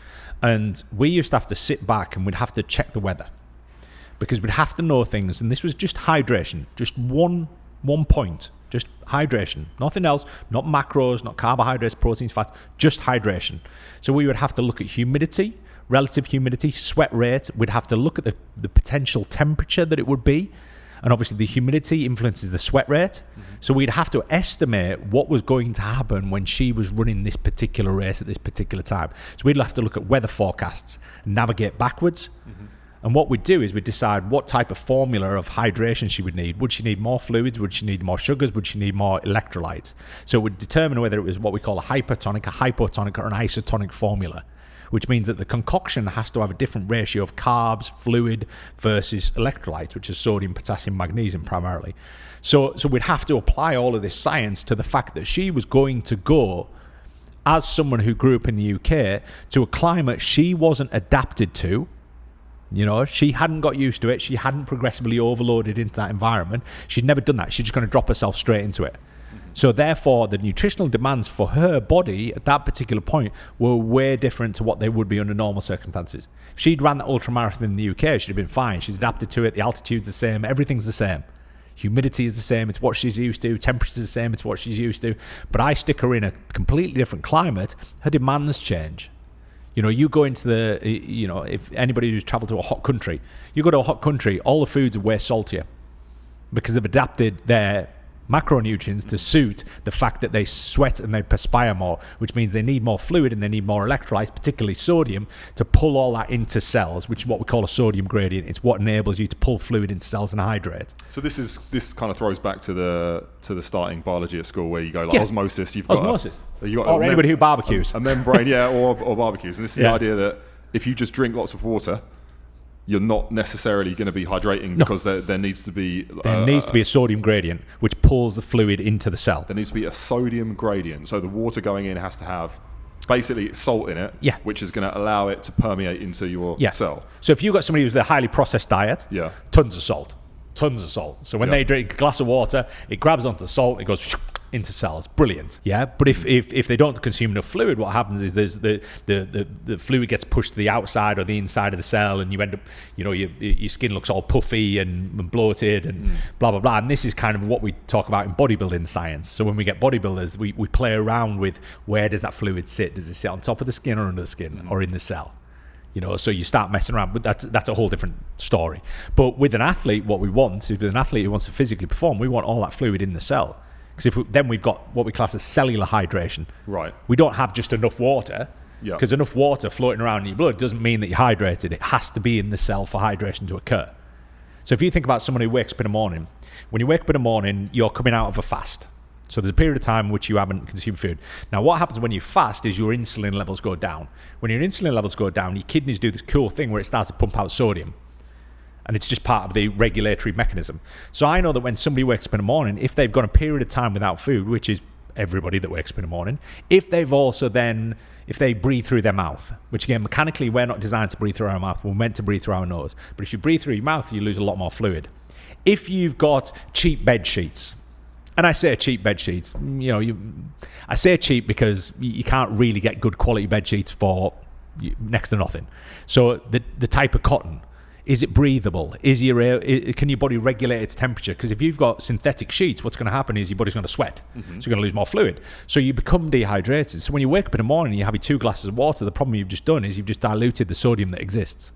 Speaker 2: And we used to have to sit back and we'd have to check the weather, because we'd have to know things. And this was just hydration, just one point. Just hydration, nothing else, not macros, not carbohydrates, proteins, fats, just hydration. So we would have to look at humidity, relative humidity, sweat rate. We'd have to look at the potential temperature that it would be. And obviously the humidity influences the sweat rate. So we'd have to estimate what was going to happen when she was running this particular race at this particular time. So we'd have to look at weather forecasts and navigate backwards. And what we'd do is we'd decide what type of formula of hydration she would need. Would she need more fluids? Would she need more sugars? Would she need more electrolytes? So it would determine whether it was what we call a hypertonic, a hypotonic, or an isotonic formula, which means that the concoction has to have a different ratio of carbs, fluid versus electrolytes, which is sodium, potassium, magnesium primarily. So we'd have to apply all of this science to the fact that she was going to go, as someone who grew up in the UK, to a climate she wasn't adapted to. You know, she hadn't got used to it. She hadn't progressively overloaded into that environment. She'd never done that. She's just going to drop herself straight into it. So therefore, the nutritional demands for her body at that particular point were way different to what they would be under normal circumstances. If she'd ran that ultramarathon in the UK, she'd have been fine. She's adapted to it. The altitude's the same. Everything's the same. Humidity is the same. It's what she's used to. Temperature's the same. It's what she's used to. But I stick her in a completely different climate. Her demands change. You know, you go into if anybody who's traveled to a hot country, you go to a hot country, all the foods are way saltier because they've adapted their macronutrients to suit the fact that they sweat and they perspire more, which means they need more fluid and they need more electrolytes, particularly sodium, to pull all that into cells, which is what we call a sodium gradient. It's what enables you to pull fluid into cells and hydrate.
Speaker 1: So this kind of throws back to the starting biology at school, where you go like osmosis. You've got
Speaker 2: osmosis.
Speaker 1: Or
Speaker 2: anybody who barbecues.
Speaker 1: A membrane, or barbecues. And this is the idea that if you just drink lots of water, you're not necessarily going to be hydrating, because there needs to be...
Speaker 2: There needs to be a sodium gradient, which pulls the fluid into the cell.
Speaker 1: There needs to be a sodium gradient. So the water going in has to have basically salt in it, which is going to allow it to permeate into your cell.
Speaker 2: So if you've got somebody who's a highly processed diet, tons of salt. So when they drink a glass of water, it grabs onto the salt, it goes into cells. Brilliant. Yeah. But if they don't consume enough fluid, what happens is there's the fluid gets pushed to the outside or the inside of the cell, and you end up, your skin looks all puffy and bloated and blah, blah, blah. And this is kind of what we talk about in bodybuilding science. So when we get bodybuilders, we play around with where does that fluid sit? Does it sit on top of the skin or under the skin or in the cell? So you start messing around, but that's a whole different story. But with an athlete, what we want is with an athlete who wants to physically perform, we want all that fluid in the cell. Because then we've got what we class as cellular hydration.
Speaker 1: Right.
Speaker 2: We don't have just enough water, because enough water floating around in your blood doesn't mean that you're hydrated. It has to be in the cell for hydration to occur. So if you think about someone who wakes up in the morning, when you wake up in the morning, you're coming out of a fast. So there's a period of time in which you haven't consumed food. Now, what happens when you fast is your insulin levels go down. When your insulin levels go down, your kidneys do this cool thing where it starts to pump out sodium. And it's just part of the regulatory mechanism. So I know that when somebody wakes up in the morning, if they've gone a period of time without food, which is everybody that wakes up in the morning, if they breathe through their mouth, which again, mechanically, we're not designed to breathe through our mouth. We're meant to breathe through our nose. But if you breathe through your mouth, you lose a lot more fluid. If you've got cheap bed sheets, and I say cheap bed sheets, I say cheap because you can't really get good quality bed sheets for next to nothing. So the type of cotton, is it breathable? Can your body regulate its temperature? Because if you've got synthetic sheets, what's going to happen is your body's going to sweat. So you're going to lose more fluid. So you become dehydrated. So when you wake up in the morning and you have your 2 glasses of water, the problem you've just done is you've just diluted the sodium that exists.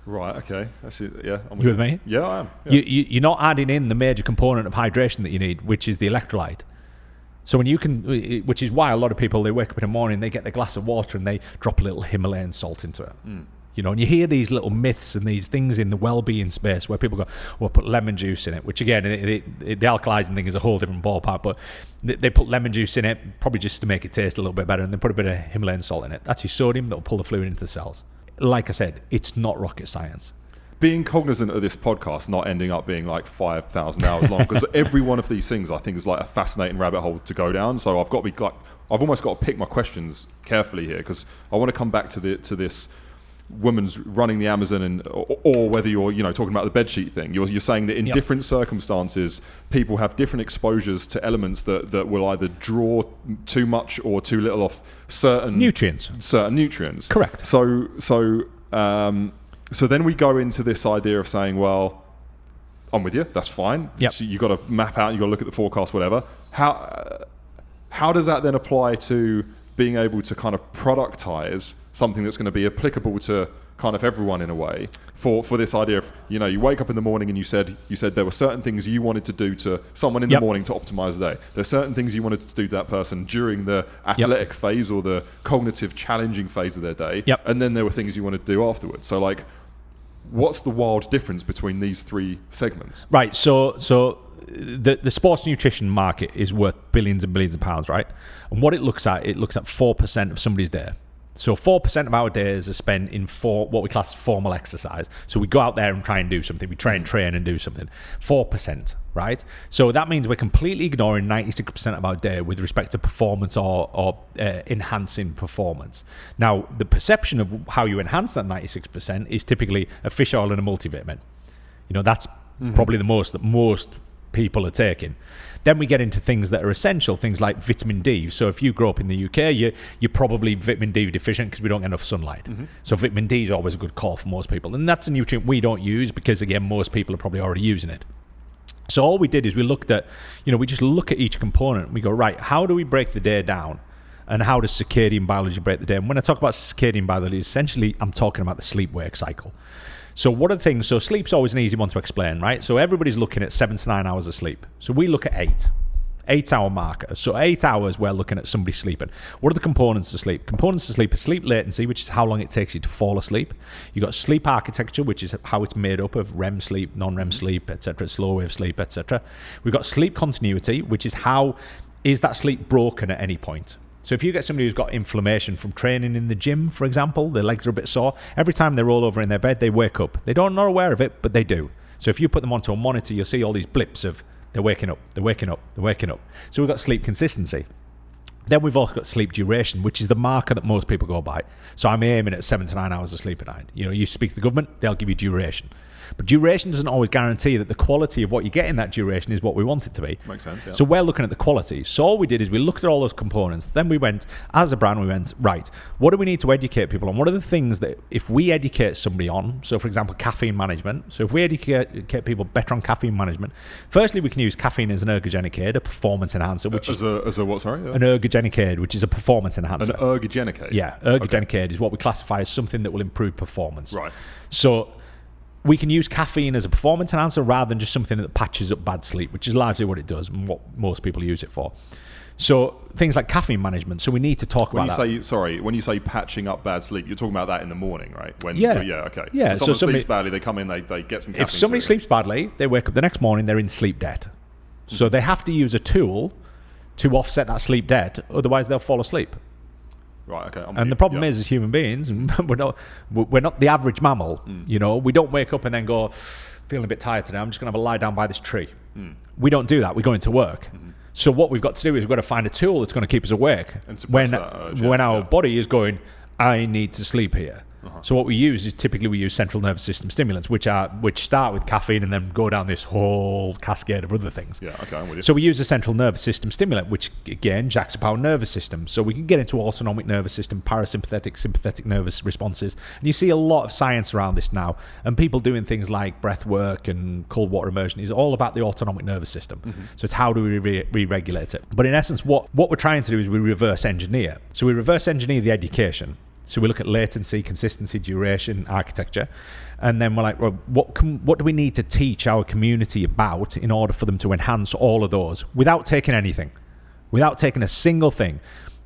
Speaker 1: Right, okay. I see. Yeah,
Speaker 2: you with me?
Speaker 1: Yeah, I am. Yeah.
Speaker 2: You're not adding in the major component of hydration that you need, which is the electrolyte. So which is why a lot of people, they wake up in the morning, they get their glass of water and they drop a little Himalayan salt into it. And you hear these little myths and these things in the well-being space where people go, well, put lemon juice in it, which again, the alkalizing thing is a whole different ballpark, but they put lemon juice in it probably just to make it taste a little bit better, and they put a bit of Himalayan salt in it. That's your sodium that will pull the fluid into the cells. Like I said, it's not rocket science.
Speaker 1: Being cognizant of this podcast not ending up being like 5,000 hours long, because every one of these things I think is like a fascinating rabbit hole to go down. So I've almost got to pick my questions carefully here, because I want to come back to this woman's running the Amazon, or whether you're talking about the bedsheet thing. You're saying that in different circumstances, people have different exposures to elements that will either draw too much or too little off certain nutrients.
Speaker 2: Correct.
Speaker 1: So then we go into this idea of saying, well, I'm with you, that's fine.
Speaker 2: Yep.
Speaker 1: So you've got to map out, you've got to look at the forecast, whatever. How does that then apply to being able to kind of productize something that's going to be applicable to kind of everyone in a way, for this idea of, you wake up in the morning and you said there were certain things you wanted to do to someone in the morning to optimize the day. There's certain things you wanted to do to that person during the athletic phase or the cognitive challenging phase of their day. And then there were things you wanted to do afterwards. So like, what's the wild difference between these 3 segments?
Speaker 2: Right. So the sports nutrition market is worth billions and billions of pounds, right? And what it looks at 4% of somebody's day. So 4% of our days are spent in what we class as formal exercise. So we go out there and try and do something. We try and train and do something. 4%, right? So that means we're completely ignoring 96% of our day with respect to performance or enhancing performance. Now, the perception of how you enhance that 96% is typically a fish oil and a multivitamin. That's probably the most that most people are taking. Then we get into things that are essential, things like vitamin D. So if you grow up in the UK, you're probably vitamin D deficient because we don't get enough sunlight. So vitamin D is always a good call for most people. And that's a nutrient we don't use because, again, most people are probably already using it. So all we did is we looked at, we just look at each component. We go, right, how do we break the day down? And how does circadian biology break the day? And when I talk about circadian biology, essentially I'm talking about the sleep-wake cycle. So what are the things? So sleep's always an easy one to explain, right? So everybody's looking at 7 to 9 hours of sleep. So we look at 8-hour marker. So 8 hours, we're looking at somebody sleeping. What are the components of sleep? Components of sleep are sleep latency, which is how long it takes you to fall asleep. You've got sleep architecture, which is how it's made up of REM sleep, non-REM sleep, etc., slow wave sleep, etc. We've got sleep continuity, which is how is that sleep broken at any point. So if you get somebody who's got inflammation from training in the gym, for example, their legs are a bit sore, every time they roll over in their bed, they wake up. They're not aware of it, but they do. So if you put them onto a monitor, you'll see all these blips of they're waking up, they're waking up, they're waking up. So we've got sleep consistency. Then we've also got sleep duration, which is the marker that most people go by. So I'm aiming at 7 to 9 hours of sleep at night. You speak to the government, they'll give you duration. But duration doesn't always guarantee that the quality of what you get in that duration is what we want it to be.
Speaker 1: Makes sense. Yeah.
Speaker 2: So we're looking at the quality. So all we did is we looked at all those components. Then we went, as a brand, we went, right, what do we need to educate people on? What are the things that if we educate somebody on, so for example, caffeine management. So if we educate people better on caffeine management, firstly, we can use caffeine as an ergogenic aid, a performance enhancer, which
Speaker 1: as a what, sorry?
Speaker 2: an ergogenic aid, which is a performance enhancer.
Speaker 1: An ergogenic aid?
Speaker 2: Yeah, ergogenic aid is what we classify as something that will improve performance.
Speaker 1: Right.
Speaker 2: So we can use caffeine as a performance enhancer rather than just something that patches up bad sleep, which is largely what it does and what most people use it for. So things like caffeine management. So we need to talk about that.
Speaker 1: When you say patching up bad sleep, you're talking about that in the morning, right? Okay.
Speaker 2: Yeah.
Speaker 1: So someone sleeps badly, they come in, they get some caffeine.
Speaker 2: If somebody sleeps badly, they wake up the next morning, they're in sleep debt. So they have to use a tool to offset that sleep debt, otherwise they'll fall asleep.
Speaker 1: Right. Okay.
Speaker 2: And the problem is, as human beings, we're not the average mammal. You know, we don't wake up and then go, feeling a bit tired today, I'm just going to have a lie down by this tree. We don't do that. We go into work. So what we've got to do is we've got to find a tool that's going to keep us awake when our body is going, I need to sleep here. So what we use is typically we use central nervous system stimulants, which start with caffeine and then go down this whole cascade of other things.
Speaker 1: Yeah, okay, I'm with you.
Speaker 2: So we use a central nervous system stimulant, which again jacks up our nervous system. So we can get into autonomic nervous system, parasympathetic, sympathetic nervous responses. And you see a lot of science around this now, and people doing things like breath work and cold water immersion is all about the autonomic nervous system. So it's how do we re-regulate it? But in essence, what we're trying to do is we reverse engineer. So we reverse engineer the education. So we look at latency, consistency, duration, architecture, and then we're like, well, what do we need to teach our community about in order for them to enhance all of those without taking anything, without taking a single thing?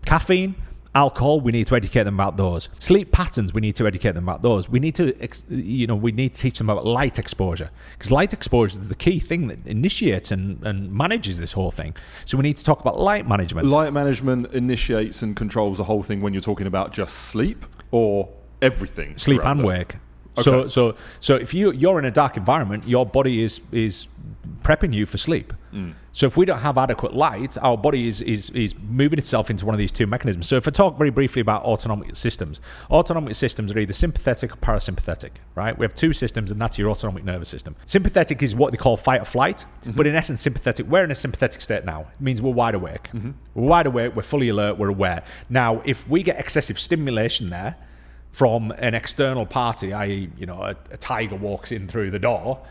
Speaker 2: Caffeine, alcohol, we need to educate them about those. Sleep patterns, we need to educate them about those. We need to, teach them about light exposure, because light exposure is the key thing that initiates and manages this whole thing. So we need to talk about light management.
Speaker 1: Light management initiates and controls the whole thing when you're talking about just sleep or everything.
Speaker 2: Sleep and wake. Okay. So if you're in a dark environment, your body is prepping you for sleep. So if we don't have adequate light, our body is moving itself into one of these two mechanisms. So if I talk very briefly about autonomic systems are either sympathetic or parasympathetic, right? We have two systems, and that's your autonomic nervous system. Sympathetic is what they call fight or flight, but in essence, sympathetic, we're in a sympathetic state now. It means we're wide awake. We're wide awake, we're fully alert, we're aware. Now, if we get excessive stimulation there from an external party, i.e., a tiger walks in through the door,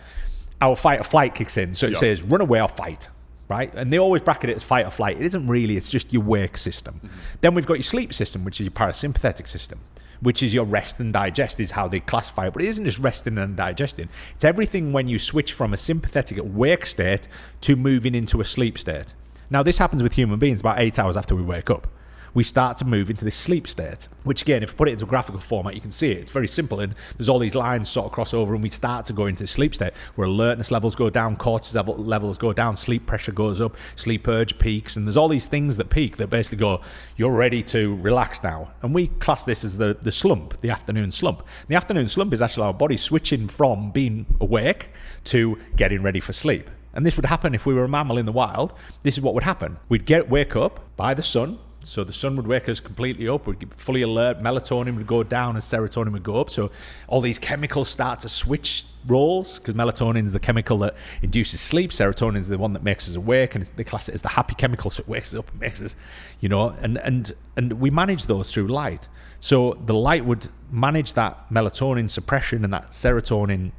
Speaker 2: our fight or flight kicks in. So it says run away or fight, right? And they always bracket it as fight or flight. It isn't really, it's just your wake system. Then we've got your sleep system, which is your parasympathetic system, which is your rest and digest is how they classify it. But it isn't just resting and digesting. It's everything when you switch from a sympathetic wake state to moving into a sleep state. Now, this happens with human beings about 8 hours after we wake up. We start to move into this sleep state, which again, if you put it into a graphical format, you can see it. It's very simple, and there's all these lines sort of cross over, and we start to go into the sleep state where alertness levels go down, cortisol levels go down, sleep pressure goes up, sleep urge peaks, and there's all these things that peak that basically go, you're ready to relax now. And we class this as the slump, the afternoon slump. The afternoon slump is actually our body switching from being awake to getting ready for sleep. And this would happen if we were a mammal in the wild. This is what would happen. We'd wake up by the sun. So the sun would wake us completely up, we'd get fully alert, melatonin would go down and serotonin would go up. So all these chemicals start to switch roles, because melatonin is the chemical that induces sleep, serotonin is the one that makes us awake, and they class it as the happy chemical, so it wakes us up and makes us, and we manage those through light. So the light would manage that melatonin suppression and that serotonin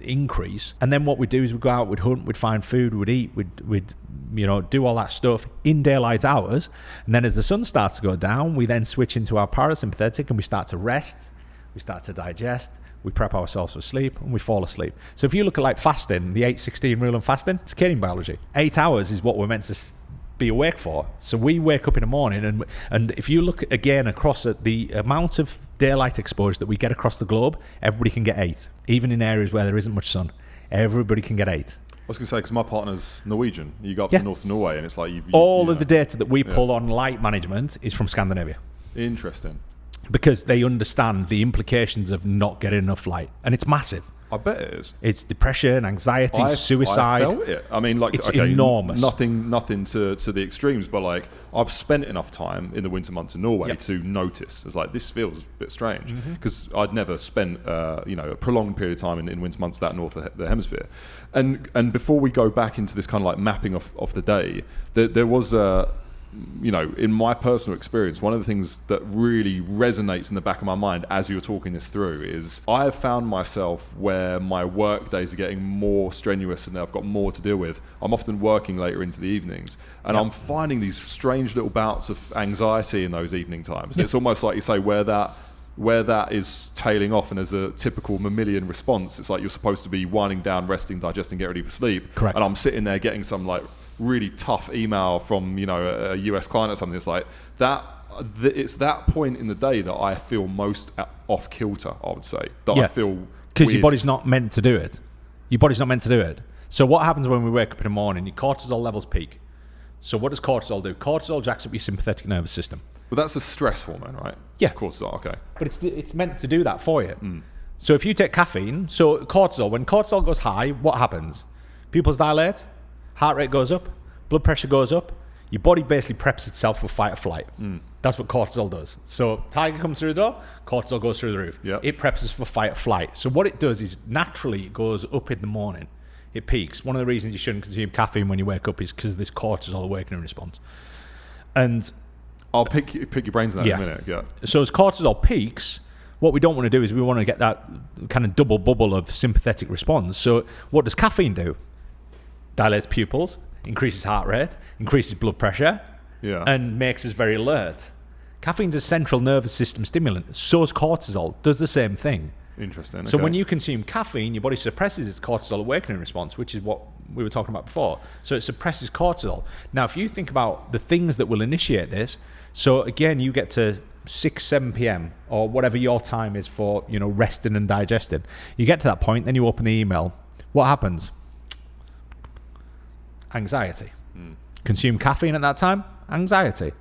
Speaker 2: increase. And then what we do is we go out, we'd hunt, we'd find food, we'd eat, we'd do all that stuff in daylight hours. And then as the sun starts to go down, we then switch into our parasympathetic and we start to rest, we start to digest, we prep ourselves for sleep, and we fall asleep. So if you look at like fasting, the 8-16 rule of fasting, it's circadian biology. 8 hours is what we're meant to be awake for. So we wake up in the morning, and if you look again across at the amount of daylight exposure that we get across the globe, everybody can get 8. Even in areas where there isn't much sun, everybody can get 8.
Speaker 1: I was going to say, because my partner's Norwegian. You go up to North Norway, and it's like
Speaker 2: all of the data that we pull on light management is from Scandinavia.
Speaker 1: Interesting.
Speaker 2: Because they understand the implications of not getting enough light, and it's massive.
Speaker 1: I bet it is.
Speaker 2: It's depression, anxiety, suicide.
Speaker 1: I felt it. I mean, like,
Speaker 2: it's enormous.
Speaker 1: Nothing to the extremes, but like, I've spent enough time in the winter months in Norway to notice. It's like, this feels a bit strange, because I'd never spent a prolonged period of time in winter months that north of the hemisphere. And before we go back into this kind of like mapping of the day, there was in my personal experience, one of the things that really resonates in the back of my mind as you're talking this through is I have found myself where my work days are getting more strenuous and I've got more to deal with. I'm often working later into the evenings, and I'm finding these strange little bouts of anxiety in those evening times. It's almost like you say where that is tailing off, and as a typical mammalian response, it's like you're supposed to be winding down, resting, digesting, get ready for sleep.
Speaker 2: Correct.
Speaker 1: And I'm sitting there getting some like really tough email from a US client or something. It's like that. It's that point in the day that I feel most off kilter. I would say that I feel
Speaker 2: because your body's not meant to do it. Your body's not meant to do it. So what happens when we wake up in the morning? Your cortisol levels peak. So what does cortisol do? Cortisol jacks up your sympathetic nervous system.
Speaker 1: But that's a stress hormone, right?
Speaker 2: Yeah.
Speaker 1: Cortisol. Okay.
Speaker 2: But it's meant to do that for you. So if you take caffeine, so cortisol, when cortisol goes high, what happens? Pupils dilate. Heart rate goes up, blood pressure goes up, your body basically preps itself for fight or flight. That's what cortisol does. So tiger comes through the door, cortisol goes through the roof.
Speaker 1: Yep.
Speaker 2: It preps us for fight or flight. So what it does is naturally it goes up in the morning. It peaks. One of the reasons you shouldn't consume caffeine when you wake up is because of this cortisol awakening response. And
Speaker 1: I'll pick your brains in that in a minute. Yeah.
Speaker 2: So as cortisol peaks, what we don't want to do is we want to get that kind of double bubble of sympathetic response. So what does caffeine do? Dilates pupils, increases heart rate, increases blood pressure, and makes us very alert. Caffeine's a central nervous system stimulant. So is cortisol. Does the same thing.
Speaker 1: Interesting.
Speaker 2: So when you consume caffeine, your body suppresses its cortisol awakening response, which is what we were talking about before. So it suppresses cortisol. Now, if you think about the things that will initiate this, so again, you get to 6, 7 p.m. or whatever your time is for, resting and digesting. You get to that point, then you open the email. What happens? Anxiety. Consume caffeine at that time, anxiety.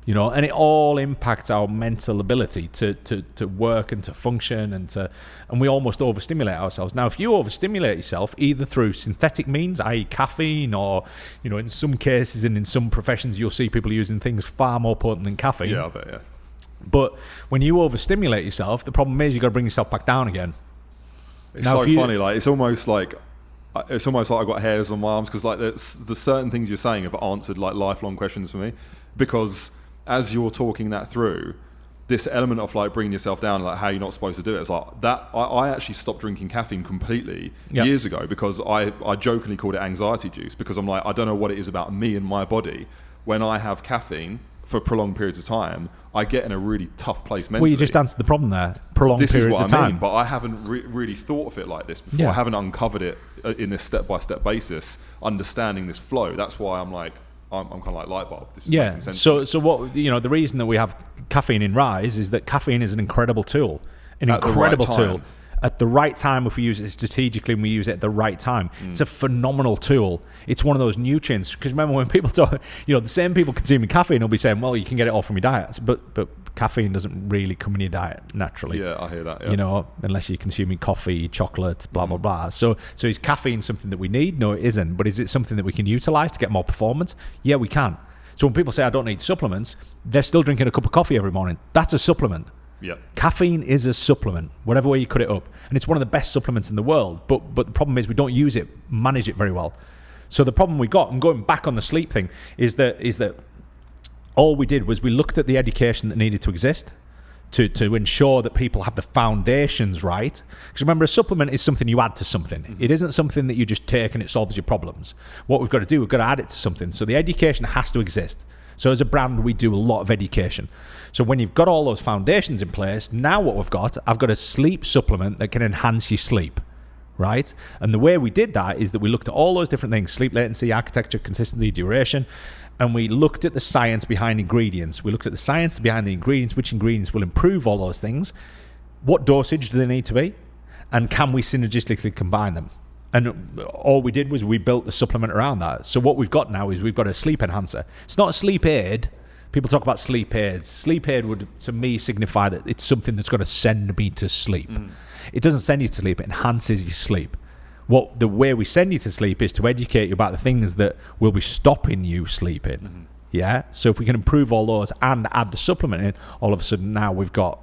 Speaker 2: And it all impacts our mental ability to work and to function and we almost overstimulate ourselves. Now, if you overstimulate yourself either through synthetic means, i.e. caffeine, or, in some cases and in some professions, you'll see people using things far more potent than caffeine.
Speaker 1: Yeah, I bet, yeah.
Speaker 2: But when you overstimulate yourself, the problem is you've got to bring yourself back down again.
Speaker 1: It's now, so funny, like, it's almost like I've got hairs on my arms, because like there's certain things you're saying have answered like lifelong questions for me, because as you're talking that through, this element of like bringing yourself down, like how you're not supposed to do it, it's like that. I actually stopped drinking caffeine completely years ago, because I jokingly called it anxiety juice, because I'm like, I don't know what it is about me and my body. When I have caffeine for prolonged periods of time, I get in a really tough place mentally.
Speaker 2: Well, you just answered the problem there. Prolonged periods of time. This is what I mean,
Speaker 1: but I haven't really thought of it like this before.
Speaker 2: Yeah.
Speaker 1: I haven't uncovered it in this step-by-step basis, understanding this flow. That's why I'm like, I'm kind of like light bulb. This is making sense.
Speaker 2: So what, the reason that we have caffeine in Rise is that caffeine is an incredible tool. Tool. At the right time, if we use it strategically and we use it at the right time, it's a phenomenal tool. It's one of those nutrients. Because remember, when people talk, the same people consuming caffeine will be saying, well, you can get it all from your diet. But caffeine doesn't really come in your diet naturally.
Speaker 1: Yeah, I hear that. Yeah.
Speaker 2: Unless you're consuming coffee, chocolate, blah, blah, blah. So is caffeine something that we need? No, it isn't. But is it something that we can utilize to get more performance? Yeah, we can. So when people say, I don't need supplements, they're still drinking a cup of coffee every morning. That's a supplement.
Speaker 1: Yep.
Speaker 2: Caffeine is a supplement, whatever way you cut it up. And it's one of the best supplements in the world. But the problem is we don't use it, manage it very well. So the problem we got, and going back on the sleep thing, is that all we did was we looked at the education that needed to exist to ensure that people have the foundations right. Because remember, a supplement is something you add to something. Mm-hmm. It isn't something that you just take and it solves your problems. What we've got to do, we've got to add it to something. So the education has to exist. So as a brand, we do a lot of education. So when you've got all those foundations in place, now what I've got a sleep supplement that can enhance your sleep, right? And the way we did that is that we looked at all those different things: sleep latency, architecture, consistency, duration, and we looked at the science behind ingredients. We looked at the science behind the ingredients, which ingredients will improve all those things, what dosage do they need to be, and can we synergistically combine them? And all we did was we built the supplement around that. So what we've got now is we've got a sleep enhancer. It's not a sleep aid. People talk about sleep aids. Sleep aid would, to me, signify that it's something that's going to send me to sleep. It doesn't send you to sleep, it enhances your sleep. The way we send you to sleep is to educate you about the things that will be stopping you sleeping.
Speaker 1: Mm-hmm.
Speaker 2: Yeah. So if we can improve all those and add the supplement in, all of a sudden now we've got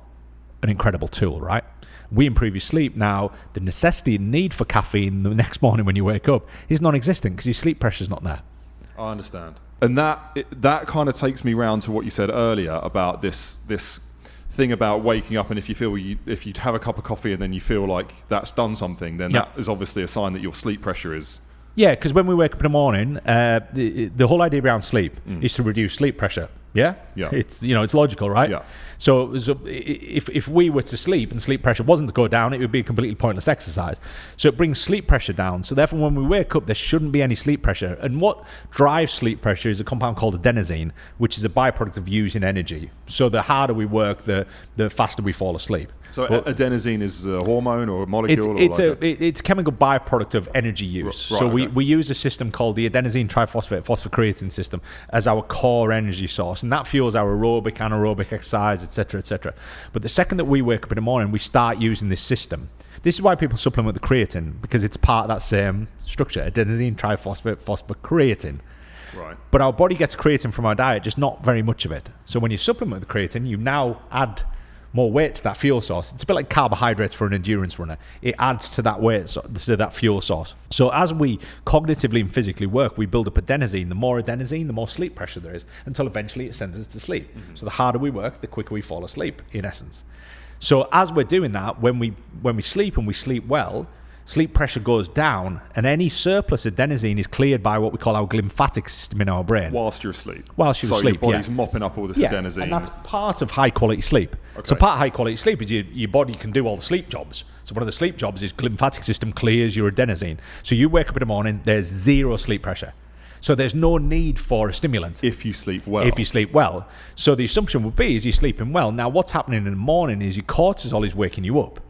Speaker 2: an incredible tool, right? We improve your sleep. Now, the necessity and need for caffeine the next morning when you wake up is non-existent because your sleep pressure's not there.
Speaker 1: I understand. And that kind of takes me round to what you said earlier about this thing about waking up, and if you have a cup of coffee and then you feel like that's done something, then that is obviously a sign that your sleep pressure is...
Speaker 2: Yeah, because when we wake up in the morning, the whole idea around sleep is to reduce sleep pressure. Yeah?
Speaker 1: Yeah.
Speaker 2: It's logical, right?
Speaker 1: Yeah.
Speaker 2: So if we were to sleep and sleep pressure wasn't to go down, it would be a completely pointless exercise. So it brings sleep pressure down. So therefore, when we wake up, there shouldn't be any sleep pressure. And what drives sleep pressure is a compound called adenosine, which is a byproduct of using energy. So the harder we work, the faster we fall asleep.
Speaker 1: So adenosine is a hormone or a molecule?
Speaker 2: It's a chemical byproduct of energy use.
Speaker 1: Right,
Speaker 2: so
Speaker 1: okay.
Speaker 2: we use a system called the adenosine triphosphate phosphocreatine system as our core energy source, and that fuels our aerobic, anaerobic exercise, etc., etc. But the second that we wake up in the morning, we start using this system. This is why people supplement with creatine, because it's part of that same structure, adenosine triphosphate phosphocreatine.
Speaker 1: Right.
Speaker 2: But our body gets creatine from our diet, just not very much of it. So when you supplement with creatine, you now add more weight to that fuel source. It's a bit like carbohydrates for an endurance runner. It adds to that weight, to that fuel source. So as we cognitively and physically work, we build up adenosine. The more adenosine, the more sleep pressure there is, until eventually it sends us to sleep. Mm-hmm. So the harder we work, the quicker we fall asleep, in essence. So as we're doing that, when we sleep and we sleep well, sleep pressure goes down, and any surplus adenosine is cleared by what we call our glymphatic system in our brain.
Speaker 1: Whilst you're asleep.
Speaker 2: Whilst you're asleep,
Speaker 1: your body's mopping up all this adenosine.
Speaker 2: And that's part of high quality sleep.
Speaker 1: Okay.
Speaker 2: So part of high quality sleep is your body can do all the sleep jobs. So one of the sleep jobs is glymphatic system clears your adenosine. So you wake up in the morning, there's zero sleep pressure. So there's no need for a stimulant.
Speaker 1: If you sleep well.
Speaker 2: If you sleep well. So the assumption would be is you're sleeping well. Now what's happening in the morning is your cortisol is waking you up.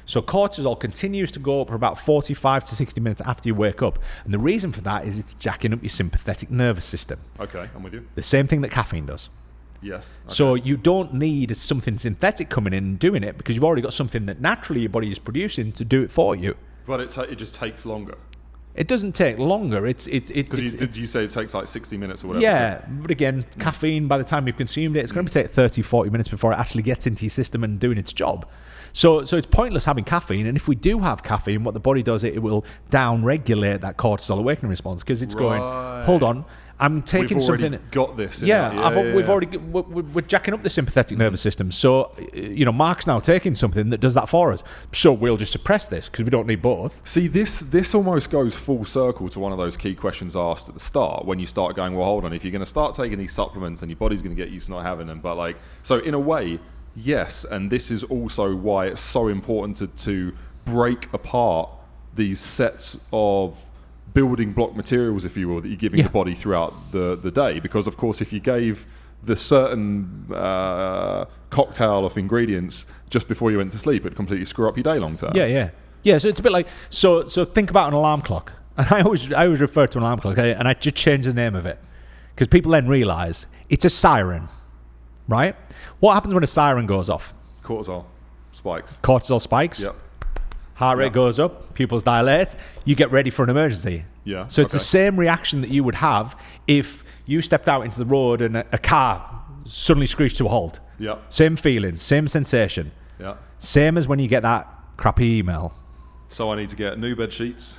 Speaker 2: So cortisol continues to go up for about 45 to 60 minutes after you wake up. And the reason for that is it's jacking up your sympathetic nervous system.
Speaker 1: Okay, I'm with you.
Speaker 2: The same thing that caffeine does.
Speaker 1: Yes. Okay.
Speaker 2: So you don't need something synthetic coming in and doing it, because you've already got something that naturally your body is producing to do it for you.
Speaker 1: But it just takes longer.
Speaker 2: It doesn't take longer.
Speaker 1: Did you say it takes like 60 minutes or whatever?
Speaker 2: Yeah, but again, caffeine, by the time you've consumed it, it's going to take 30, 40 minutes before it actually gets into your system and doing its job. So it's pointless having caffeine. And if we do have caffeine, what the body does, it will down-regulate that cortisol awakening response, because it's going, hold on, I'm taking something.
Speaker 1: We've already got this.
Speaker 2: We're jacking up the sympathetic nervous system. So, Mark's now taking something that does that for us. So we'll just suppress this because we don't need both.
Speaker 1: See, this almost goes full circle to one of those key questions asked at the start, when you start going, well, hold on, if you're going to start taking these supplements, then your body's going to get used to not having them. But so in a way, yes, and this is also why it's so important to break apart these sets of building block materials, if you will, that you're giving the body throughout the day. Because, of course, if you gave the certain cocktail of ingredients just before you went to sleep, it'd completely screw up your day long term.
Speaker 2: Yeah, so it's a bit like, so think about an alarm clock. And I always refer to an alarm clock, and I just change the name of it, because people then realise it's a siren, right? What happens when a siren goes off?
Speaker 1: Cortisol spikes.
Speaker 2: Cortisol spikes.
Speaker 1: Yep.
Speaker 2: Heart rate goes up, pupils dilate, you get ready for an emergency.
Speaker 1: Yeah.
Speaker 2: So it's the same reaction that you would have if you stepped out into the road and a car suddenly screeched to a halt.
Speaker 1: Yeah.
Speaker 2: Same feeling, same sensation.
Speaker 1: Yeah.
Speaker 2: Same as when you get that crappy email.
Speaker 1: So I need to get new bed sheets,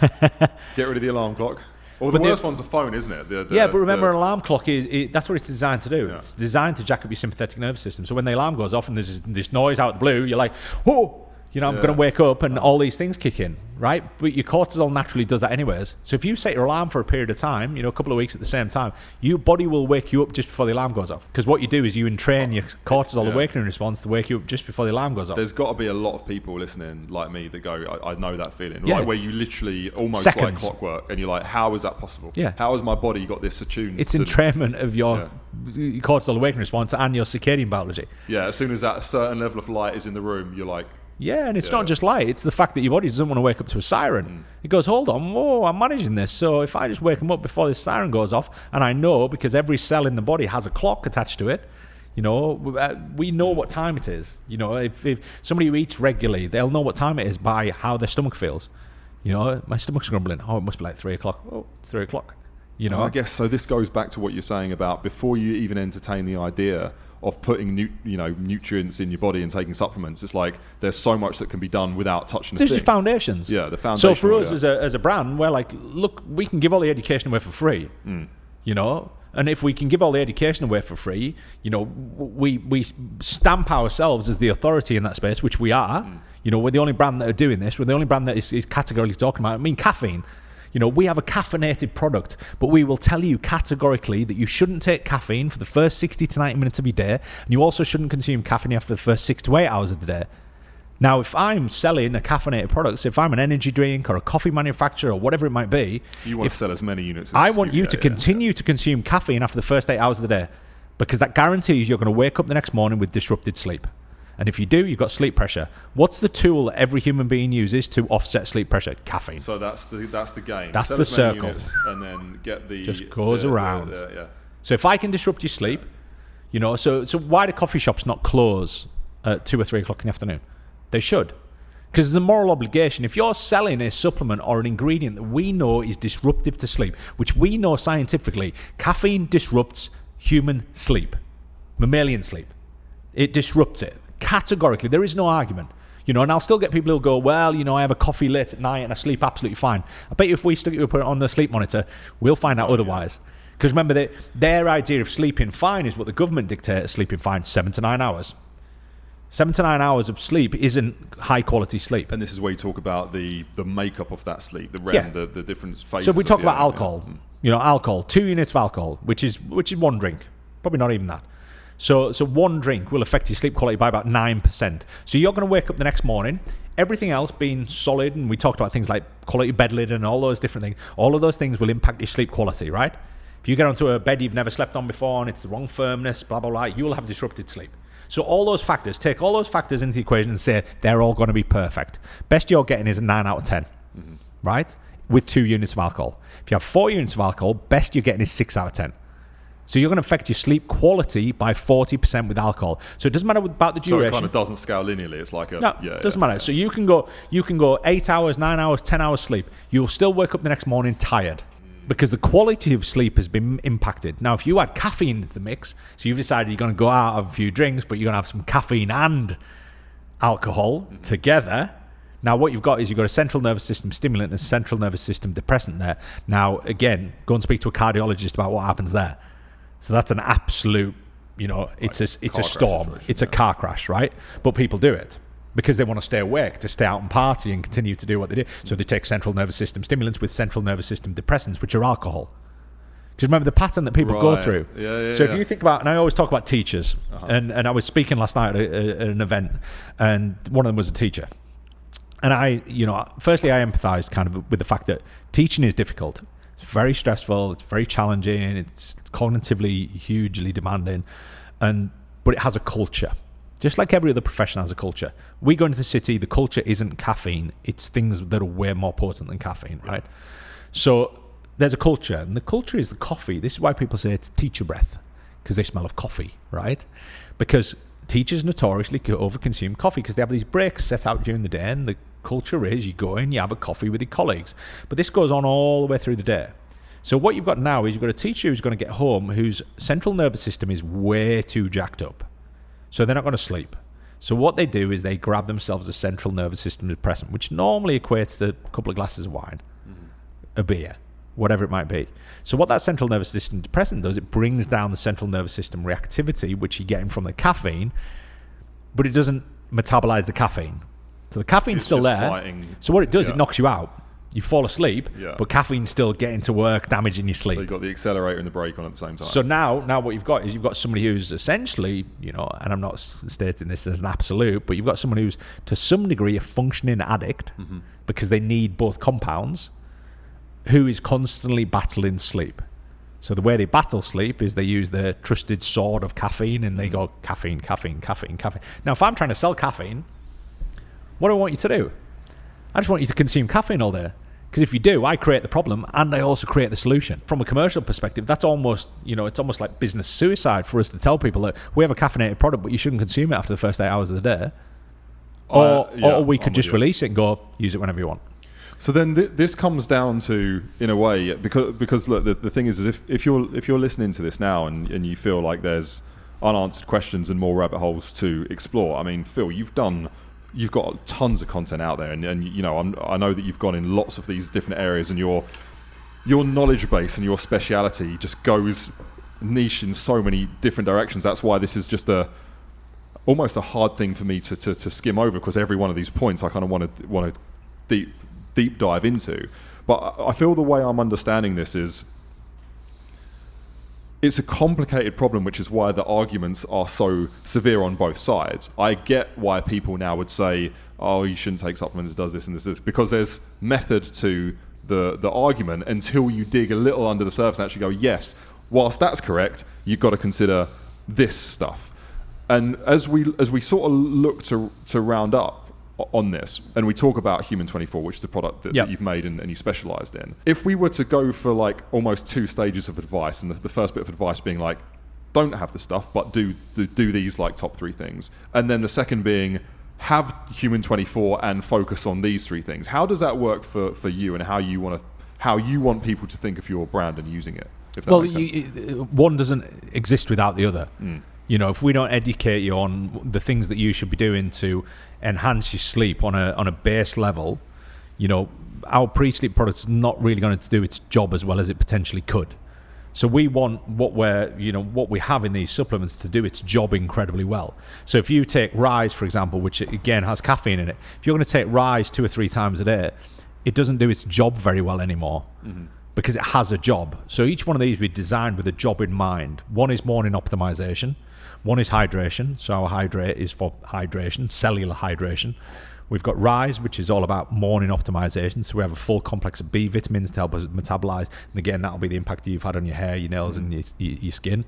Speaker 1: get rid of the alarm clock. Or the worst one's the phone, isn't it?
Speaker 2: But remember, an alarm clock that's what it's designed to do. Yeah. It's designed to jack up your sympathetic nervous system. So when the alarm goes off and there's this noise out of the blue, you're like, whoa! I'm going to wake up and all these things kick in, right? But your cortisol naturally does that anyways. So if you set your alarm for a period of time, a couple of weeks at the same time, your body will wake you up just before the alarm goes off. Because what you do is you entrain your cortisol awakening response to wake you up just before the alarm goes off.
Speaker 1: There's got to be a lot of people listening like me that go, I know that feeling. Like where you literally almost
Speaker 2: Seconds.
Speaker 1: like clockwork, and you're like, how is that possible?
Speaker 2: Yeah.
Speaker 1: How has my body got this attuned?
Speaker 2: It's entrainment of your cortisol awakening response and your circadian biology.
Speaker 1: Yeah, as soon as that certain level of light is in the room, you're like...
Speaker 2: Yeah, and it's not just light, it's the fact that your body doesn't want to wake up to a siren. It goes, hold on, I'm managing this. So if I just wake them up before this siren goes off, and I know because every cell in the body has a clock attached to it, You know, we know what time it is. You know, if somebody who eats regularly, they'll know what time it is by how their stomach feels. You know, my stomach's grumbling. Oh, it must be like 3 o'clock. Oh, it's 3 o'clock. You know,
Speaker 1: I guess so. This goes back to what you're saying about before you even entertain the idea of putting nutrients in your body and taking supplements. It's like there's so much that can be done without touching the thing.
Speaker 2: It's foundations.
Speaker 1: Yeah, the foundation.
Speaker 2: So for us as a brand, we're like, look, we can give all the education away for free. You know, and if we can give all the education away for free, you know, we stamp ourselves as the authority in that space, which we are. You know, we're the only brand that are doing this. We're the only brand that is categorically talking about it. I mean, caffeine. You know, we have a caffeinated product, but we will tell you categorically that you shouldn't take caffeine for the first 60 to 90 minutes of your day, and you also shouldn't consume caffeine after the first 6 to 8 hours of the day. Now, if I'm selling a caffeinated product, so if I'm an energy drink or a coffee manufacturer or whatever it might be,
Speaker 1: you want to sell as many units as
Speaker 2: I want you to continue to consume caffeine after the first 8 hours of the day, because that guarantees you're going to wake up the next morning with disrupted sleep. And if you do, you've got sleep pressure. What's the tool that every human being uses to offset sleep pressure? Caffeine.
Speaker 1: So that's the game.
Speaker 2: That's
Speaker 1: sell
Speaker 2: the
Speaker 1: as many
Speaker 2: circle.
Speaker 1: Units and then get the
Speaker 2: just goes around.
Speaker 1: Yeah.
Speaker 2: So if I can disrupt your sleep, you know, so why do coffee shops not close at 2 or 3 o'clock in the afternoon? They should. Because there's a moral obligation. If you're selling a supplement or an ingredient that we know is disruptive to sleep, which we know scientifically, caffeine disrupts human sleep, mammalian sleep. It disrupts it. Categorically, there is no argument. You know, and I'll still get people who'll go, well, you know, I have a coffee late at night and I sleep absolutely fine. I bet you if we put it on the sleep monitor, we'll find out otherwise. Because remember, their idea of sleeping fine is what the government dictates sleeping fine, 7 to 9 hours. 7 to 9 hours of sleep isn't high quality sleep.
Speaker 1: And this is where you talk about the makeup of that sleep, the REM, the different phases.
Speaker 2: So if we talk about alcohol, you know, alcohol, 2 units of alcohol, which is one drink, probably not even that. So one drink will affect your sleep quality by about 9%. So you're going to wake up the next morning, everything else being solid, and we talked about things like quality bed lid and all those different things. All of those things will impact your sleep quality, right? If you get onto a bed you've never slept on before and it's the wrong firmness, blah, blah, blah, you will have disrupted sleep. So all those factors, take all those factors into the equation and say they're all going to be perfect. Best you're getting is a 9 out of 10, right? With 2 units of alcohol. If you have 4 units of alcohol, best you're getting is 6 out of 10. So you're going to affect your sleep quality by 40% with alcohol. So it doesn't matter about the duration.
Speaker 1: So it kind of doesn't scale linearly. It's like
Speaker 2: doesn't matter. So you can go 8 hours, 9 hours, 10 hours sleep. You'll still wake up the next morning tired because the quality of sleep has been impacted. Now, if you add caffeine into the mix, so you've decided you're going to go out of a few drinks, but you're going to have some caffeine and alcohol together. Now, what you've got is you've got a central nervous system stimulant and a central nervous system depressant there. Now, again, go and speak to a cardiologist about what happens there. So that's an absolute, you know, it's a storm. It's a car crash, right? But people do it because they want to stay awake, to stay out and party and continue to do what they do. So they take central nervous system stimulants with central nervous system depressants, which are alcohol. Because remember the pattern that people go through. So if you think about, and I always talk about teachers, and I was speaking last night at an event, and one of them was a teacher. And I, you know, firstly I empathise kind of with the fact that teaching is difficult. It's very stressful, it's very challenging, it's cognitively hugely demanding, but it has a culture. Just like every other profession has a culture. We go into the city, the culture isn't caffeine, it's things that are way more potent than caffeine, right? So there's a culture, and the culture is the coffee. This is why people say it's teacher breath, because they smell of coffee, right? Because teachers notoriously overconsume coffee because they have these breaks set out during the day, and the culture is you go in, you have a coffee with your colleagues. But this goes on all the way through the day. So what you've got now is you've got a teacher who's going to get home whose central nervous system is way too jacked up. So they're not going to sleep. So what they do is they grab themselves a central nervous system depressant, which normally equates to a couple of glasses of wine, a beer, whatever it might be. So what that central nervous system depressant does, it brings down the central nervous system reactivity, which you're getting from the caffeine, but it doesn't metabolize the caffeine. So the caffeine's still there. So what it does, it knocks you out. You fall asleep, but caffeine's still getting to work, damaging your sleep.
Speaker 1: So you've got the accelerator and the brake on at the same time.
Speaker 2: So now what you've got is you've got somebody who's essentially, you know, and I'm not stating this as an absolute, but you've got someone who's to some degree a functioning addict because they need both compounds, who is constantly battling sleep. So the way they battle sleep is they use their trusted sword of caffeine and they go caffeine, caffeine, caffeine, caffeine. Now, if I'm trying to sell caffeine, what do I want you to do? I just want you to consume caffeine all day. Because if you do, I create the problem and I also create the solution. From a commercial perspective, that's almost, it's almost like business suicide for us to tell people that we have a caffeinated product, but you shouldn't consume it after the first 8 hours of the day. Or we could just release it and go, use it whenever you want.
Speaker 1: So then this comes down to, in a way, because look, the thing is if you're listening to this now and you feel like there's unanswered questions and more rabbit holes to explore. I mean, Phil, you've got tons of content out there, and I know that you've gone in lots of these different areas, and your knowledge base and your speciality just goes niche in so many different directions. That's why this is just almost a hard thing for me to skim over, because every one of these points I kind of want to deep dive into. But I feel the way I'm understanding this is it's a complicated problem, which is why the arguments are so severe on both sides. I get why people now would say, oh, you shouldn't take supplements, does this and this, because there's method to the argument until you dig a little under the surface and actually go, yes, whilst that's correct, you've got to consider this stuff. And as we sort of look to round up on this, and we talk about Human 24, which is the product that you've made and you specialized in. If we were to go for like almost 2 stages of advice, and the first bit of advice being like, don't have the stuff, but do these like top 3 things. And then the second being, have Human 24 and focus on these 3 things. How does that work for you, and how you want people to think of your brand and using it? If that makes sense.
Speaker 2: One doesn't exist without the other. If we don't educate you on the things that you should be doing to enhance your sleep on a base level, our pre-sleep product is not really going to do its job as well as it potentially could. So we want what we have in these supplements to do its job incredibly well. So if you take Rise, for example, which again has caffeine in it, if you're going to take Rise 2 or 3 times a day, it doesn't do its job very well anymore. Because it has a job. So each one of these we designed with a job in mind. One is morning optimization. One is hydration. So our Hydrate is for hydration, cellular hydration. We've got Rise, which is all about morning optimization. So we have a full complex of B vitamins to help us metabolize. And again, that'll be the impact that you've had on your hair, your nails, and your skin.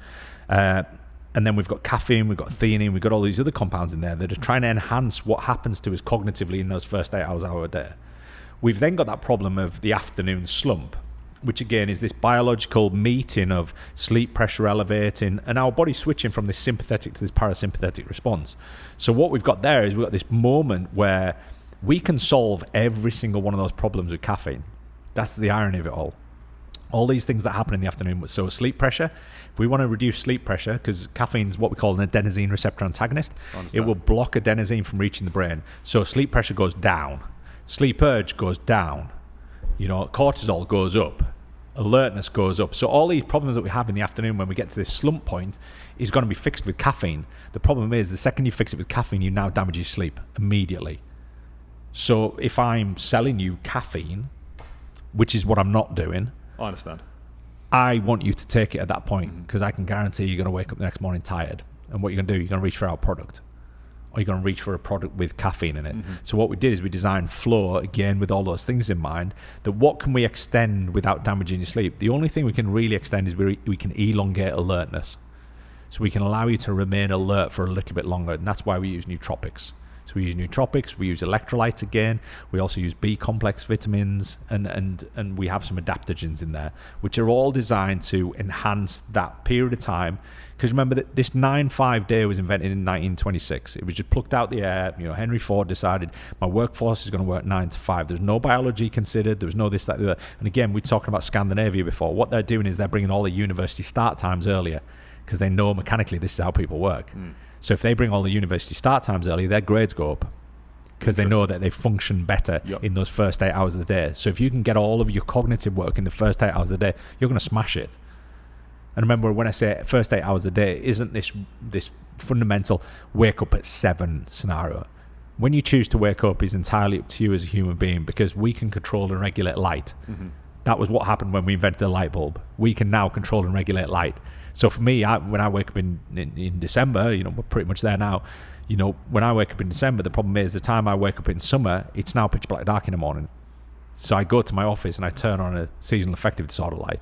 Speaker 2: And then we've got caffeine, we've got theanine, we've got all these other compounds in there that are trying to enhance what happens to us cognitively in those first 8 hours of our day. We've then got that problem of the afternoon slump, which again is this biological meeting of sleep pressure elevating and our body switching from this sympathetic to this parasympathetic response. So what we've got there is we've got this moment where we can solve every single one of those problems with caffeine. That's the irony of it all. All these things that happen in the afternoon. So sleep pressure, if we want to reduce sleep pressure, because caffeine is what we call an adenosine receptor antagonist, it will block adenosine from reaching the brain. So sleep pressure goes down, sleep urge goes down, cortisol goes up, alertness goes up. So all these problems that we have in the afternoon when we get to this slump point is going to be fixed with caffeine. The problem is the second you fix it with caffeine, you now damage your sleep immediately. So if I'm selling you caffeine, which is what I'm not doing,
Speaker 1: I understand.
Speaker 2: I want you to take it at that point, because I can guarantee you're going to wake up the next morning tired. And what you're going to do, you're going to reach for our product. Or you're going to reach for a product with caffeine in it. So what we did is we designed Flow, again, with all those things in mind, that what can we extend without damaging your sleep? The only thing we can really extend is we can elongate alertness. So we can allow you to remain alert for a little bit longer, and that's why we use nootropics. So we use nootropics, we use electrolytes again, we also use B complex vitamins, and we have some adaptogens in there, which are all designed to enhance that period of time. Because remember that this 9-5 day was invented in 1926. It was just plucked out the air. Henry Ford decided my workforce is going to work 9 to 5. There's no biology considered. There was no this, that, the other. And again, we're talking about Scandinavia before. What they're doing is they're bringing all the university start times earlier, because they know mechanically this is how people work. So if they bring all the university start times early, their grades go up, because they know that they function better in those first 8 hours of the day. So if you can get all of your cognitive work in the first 8 hours of the day, you're going to smash it. And remember, when I say first 8 hours of the day, isn't this fundamental wake up at 7 scenario. When you choose to wake up is entirely up to you as a human being, because we can control and regulate light. That was what happened when we invented the light bulb. We can now control and regulate light. So for me, when I wake up in December, we're pretty much there now. When I wake up in December, the problem is the time I wake up in summer, it's now pitch black dark in the morning. So I go to my office and I turn on a seasonal affective disorder light.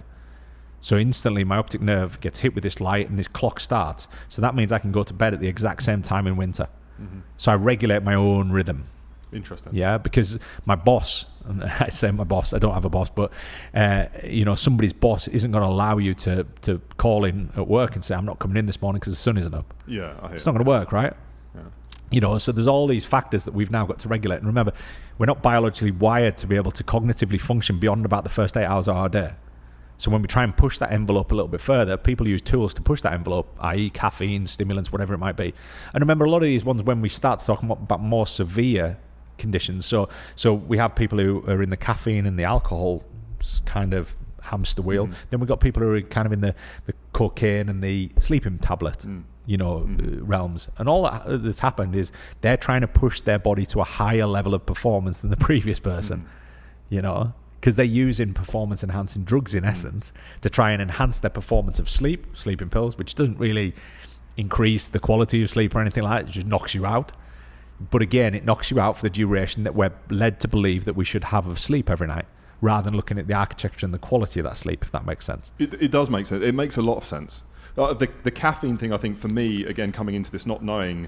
Speaker 2: So instantly my optic nerve gets hit with this light and this clock starts. So that means I can go to bed at the exact same time in winter. So I regulate my own rhythm.
Speaker 1: Interesting.
Speaker 2: Yeah, because my boss, and I say my boss, I don't have a boss, but somebody's boss isn't going to allow you to call in at work and say, I'm not coming in this morning because the sun isn't up.
Speaker 1: Yeah,
Speaker 2: it's not going to work, right? Yeah. So there's all these factors that we've now got to regulate. And remember, we're not biologically wired to be able to cognitively function beyond about the first 8 hours of our day. So when we try and push that envelope a little bit further, people use tools to push that envelope, i.e. caffeine, stimulants, whatever it might be. And remember, a lot of these ones, when we start talking about more severe conditions, so we have people who are in the caffeine and the alcohol kind of hamster wheel. Then we've got people who are kind of in the cocaine and the sleeping tablet realms. And all that's happened is they're trying to push their body to a higher level of performance than the previous person, because they're using performance enhancing drugs in essence to try and enhance their performance of sleeping pills, which doesn't really increase the quality of sleep or anything like that. It just knocks you out. But again, it knocks you out for the duration that we're led to believe that we should have of sleep every night, rather than looking at the architecture and the quality of that sleep, if that makes sense.
Speaker 1: It does make sense. It makes a lot of sense. The caffeine thing, I think, for me, again, coming into this not knowing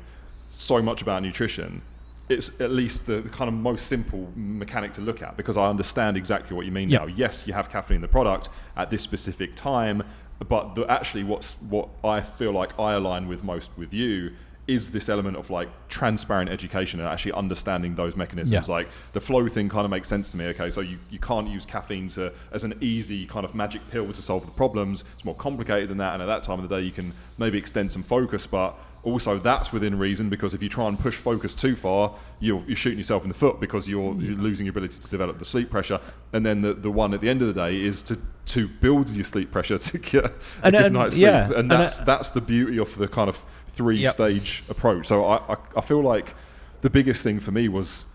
Speaker 1: so much about nutrition, it's at least the kind of most simple mechanic to look at, because I understand exactly what you mean now. Yes, you have caffeine in the product at this specific time, but actually what I feel like I align with most with you is this element of like transparent education and actually understanding those mechanisms. Like the flow thing kind of makes sense to me. Okay, so you can't use caffeine as an easy kind of magic pill to solve the problems. It's more complicated than that, and at that time of the day you can maybe extend some focus, but also that's within reason, because if you try and push focus too far, you're shooting yourself in the foot, because you're losing your ability to develop the sleep pressure. And then the one at the end of the day is to build your sleep pressure to get a good night's sleep. And that's the beauty of the kind of three-stage approach. So I feel like the biggest thing for me was,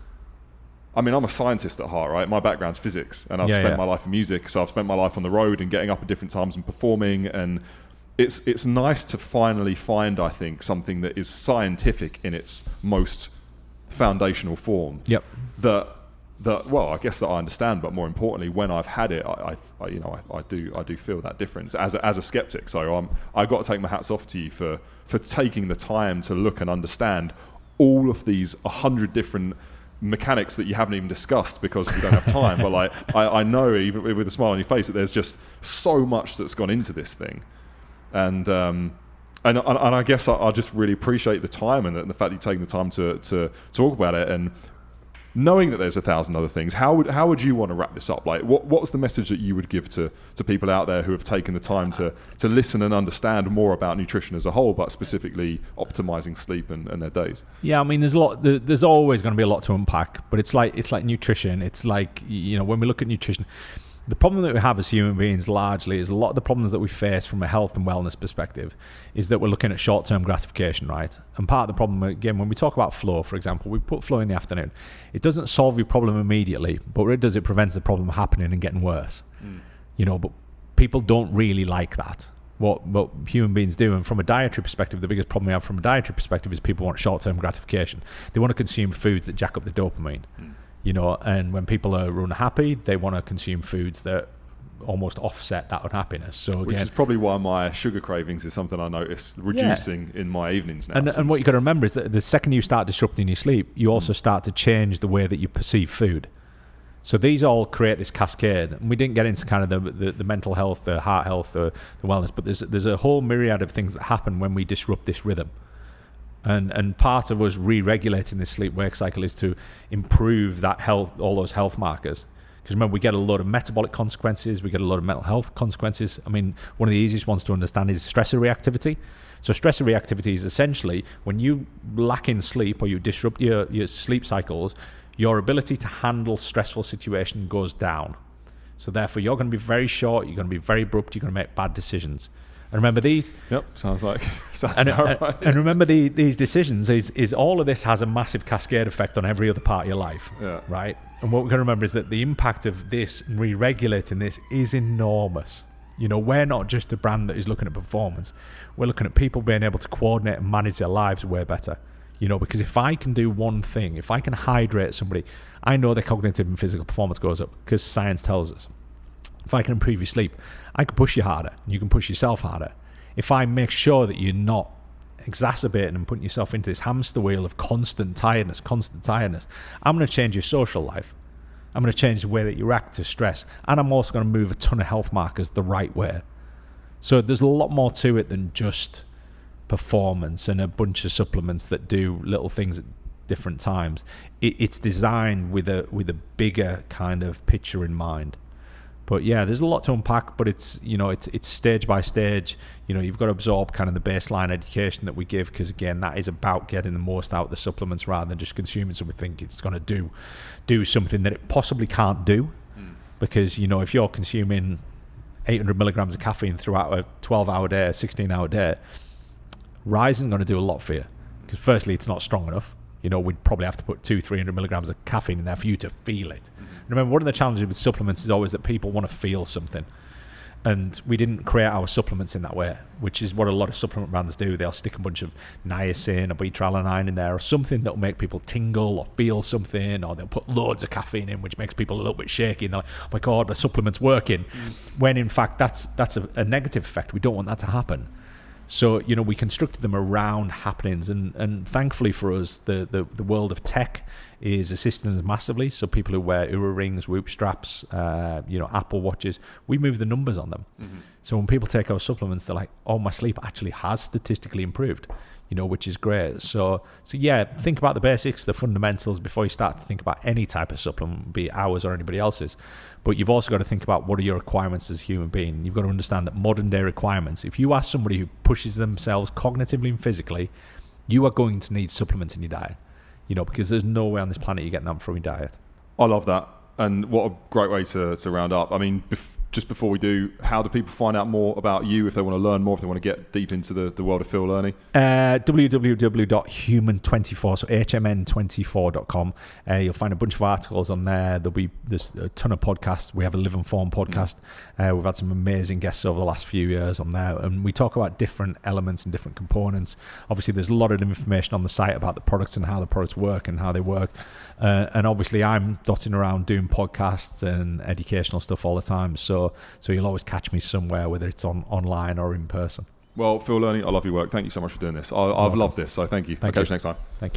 Speaker 1: I mean, I'm a scientist at heart, right? My background's physics, and I've spent my life in music. So I've spent my life on the road and getting up at different times and performing, and it's nice to finally find, I think, something that is scientific in its most foundational form. Well, I guess that I understand, but more importantly, when I've had it, I do feel that difference as a skeptic. So I got to take my hats off to you for taking the time to look and understand all of these 100 different mechanics that you haven't even discussed because we don't have time. But like I know, even with a smile on your face, that there's just so much that's gone into this thing. And I guess I just really appreciate the time and the fact that you've taken the time to talk about it, and knowing that there's 1,000 other things. How would you want to wrap this up? Like, what's the message that you would give to people out there who have taken the time to listen and understand more about nutrition as a whole, but specifically optimizing sleep and their days?
Speaker 2: Yeah, I mean, there's always going to be a lot to unpack, but it's like nutrition. It's like, when we look at nutrition, the problem that we have as human beings largely is a lot of the problems that we face from a health and wellness perspective is that we're looking at short-term gratification, right? And part of the problem, again, when we talk about flow, for example, we put flow in the afternoon. It doesn't solve your problem immediately, but what it does, it prevents the problem happening and getting worse. But people don't really like that. What human beings do, and from a dietary perspective, the biggest problem we have from a dietary perspective is people want short-term gratification. They want to consume foods that jack up the dopamine. And when people are unhappy, they want to consume foods that almost offset that unhappiness. So again,
Speaker 1: which is probably why my sugar cravings is something I notice reducing in my evenings now.
Speaker 2: And what you got to remember is that the second you start disrupting your sleep, you also start to change the way that you perceive food. So these all create this cascade. And we didn't get into kind of the mental health, the heart health, the wellness, but there's a whole myriad of things that happen when we disrupt this rhythm. And part of us re-regulating this sleep-wake cycle is to improve that health, all those health markers. Because remember, we get a lot of metabolic consequences, we get a lot of mental health consequences. I mean, one of the easiest ones to understand is stressor reactivity. So stressor reactivity is essentially when you lack in sleep or you disrupt your sleep cycles, your ability to handle stressful situation goes down. So therefore, you're going to be very short, you're going to be very abrupt, you're going to make bad decisions. And remember these.
Speaker 1: Yep, sounds right.
Speaker 2: And remember these decisions is all of this has a massive cascade effect on every other part of your life, right? And what we're going to remember is that the impact of this re-regulating this is enormous. We're not just a brand that is looking at performance. We're looking at people being able to coordinate and manage their lives way better. Because if I can do one thing, if I can hydrate somebody, I know their cognitive and physical performance goes up because science tells us. If I can improve your sleep, I can push you harder. You can push yourself harder. If I make sure that you're not exacerbating and putting yourself into this hamster wheel of constant tiredness. I'm going to change your social life. I'm going to change the way that you react to stress. And I'm also going to move a ton of health markers the right way. So there's a lot more to it than just performance and a bunch of supplements that do little things at different times. It's designed with a bigger kind of picture in mind. But yeah, there's a lot to unpack, but it's stage by stage. You've got to absorb kind of the baseline education that we give, because again, that is about getting the most out of the supplements rather than just consuming something think it's going to do something that it possibly can't do. Because if you're consuming 800 milligrams of caffeine throughout a 12-hour day, a 16-hour day, Rise isn't going to do a lot for you. Because firstly, it's not strong enough. We'd probably have to put 200-300 milligrams of caffeine in there for you to feel it. And remember, one of the challenges with supplements is always that people want to feel something. And we didn't create our supplements in that way, which is what a lot of supplement brands do. They'll stick a bunch of niacin or beta-alanine in there or something that will make people tingle or feel something, or they'll put loads of caffeine in, which makes people a little bit shaky. And they're like, oh my God, my supplement's working. When in fact, that's a negative effect. We don't want that to happen. So, we constructed them around happenings, and thankfully for us, the world of tech is assisting us massively. So people who wear Oura rings, Whoop straps, Apple watches, we move the numbers on them. So when people take our supplements, they're like, oh, my sleep actually has statistically improved, which is great. So yeah, think about the basics, the fundamentals before you start to think about any type of supplement, be it ours or anybody else's. But you've also got to think about what are your requirements as a human being. You've got to understand that modern day requirements, if you ask somebody who pushes themselves cognitively and physically, you are going to need supplements in your diet, because there's no way on this planet you're getting that from your diet.
Speaker 1: I love that. And what a great way to round up. I mean, just before we do, how do people find out more about you if they want to learn more, if they want to get deep into the world of Phil Learning?
Speaker 2: www.human24, so hmn24.com. You'll find a bunch of articles on there. There's a ton of podcasts. We have a Live and Form podcast. We've had some amazing guests over the last few years on there, and we talk about different elements and different components. Obviously, there's a lot of information on the site about the products and how the products work and how they work. And obviously, I'm dotting around doing podcasts and educational stuff all the time. So you'll always catch me somewhere, whether it's online or in person.
Speaker 1: Well, Phil Learning, I love your work. Thank you so much for doing this. I've loved this, so thank you. I'll catch you next time.
Speaker 2: Thank you.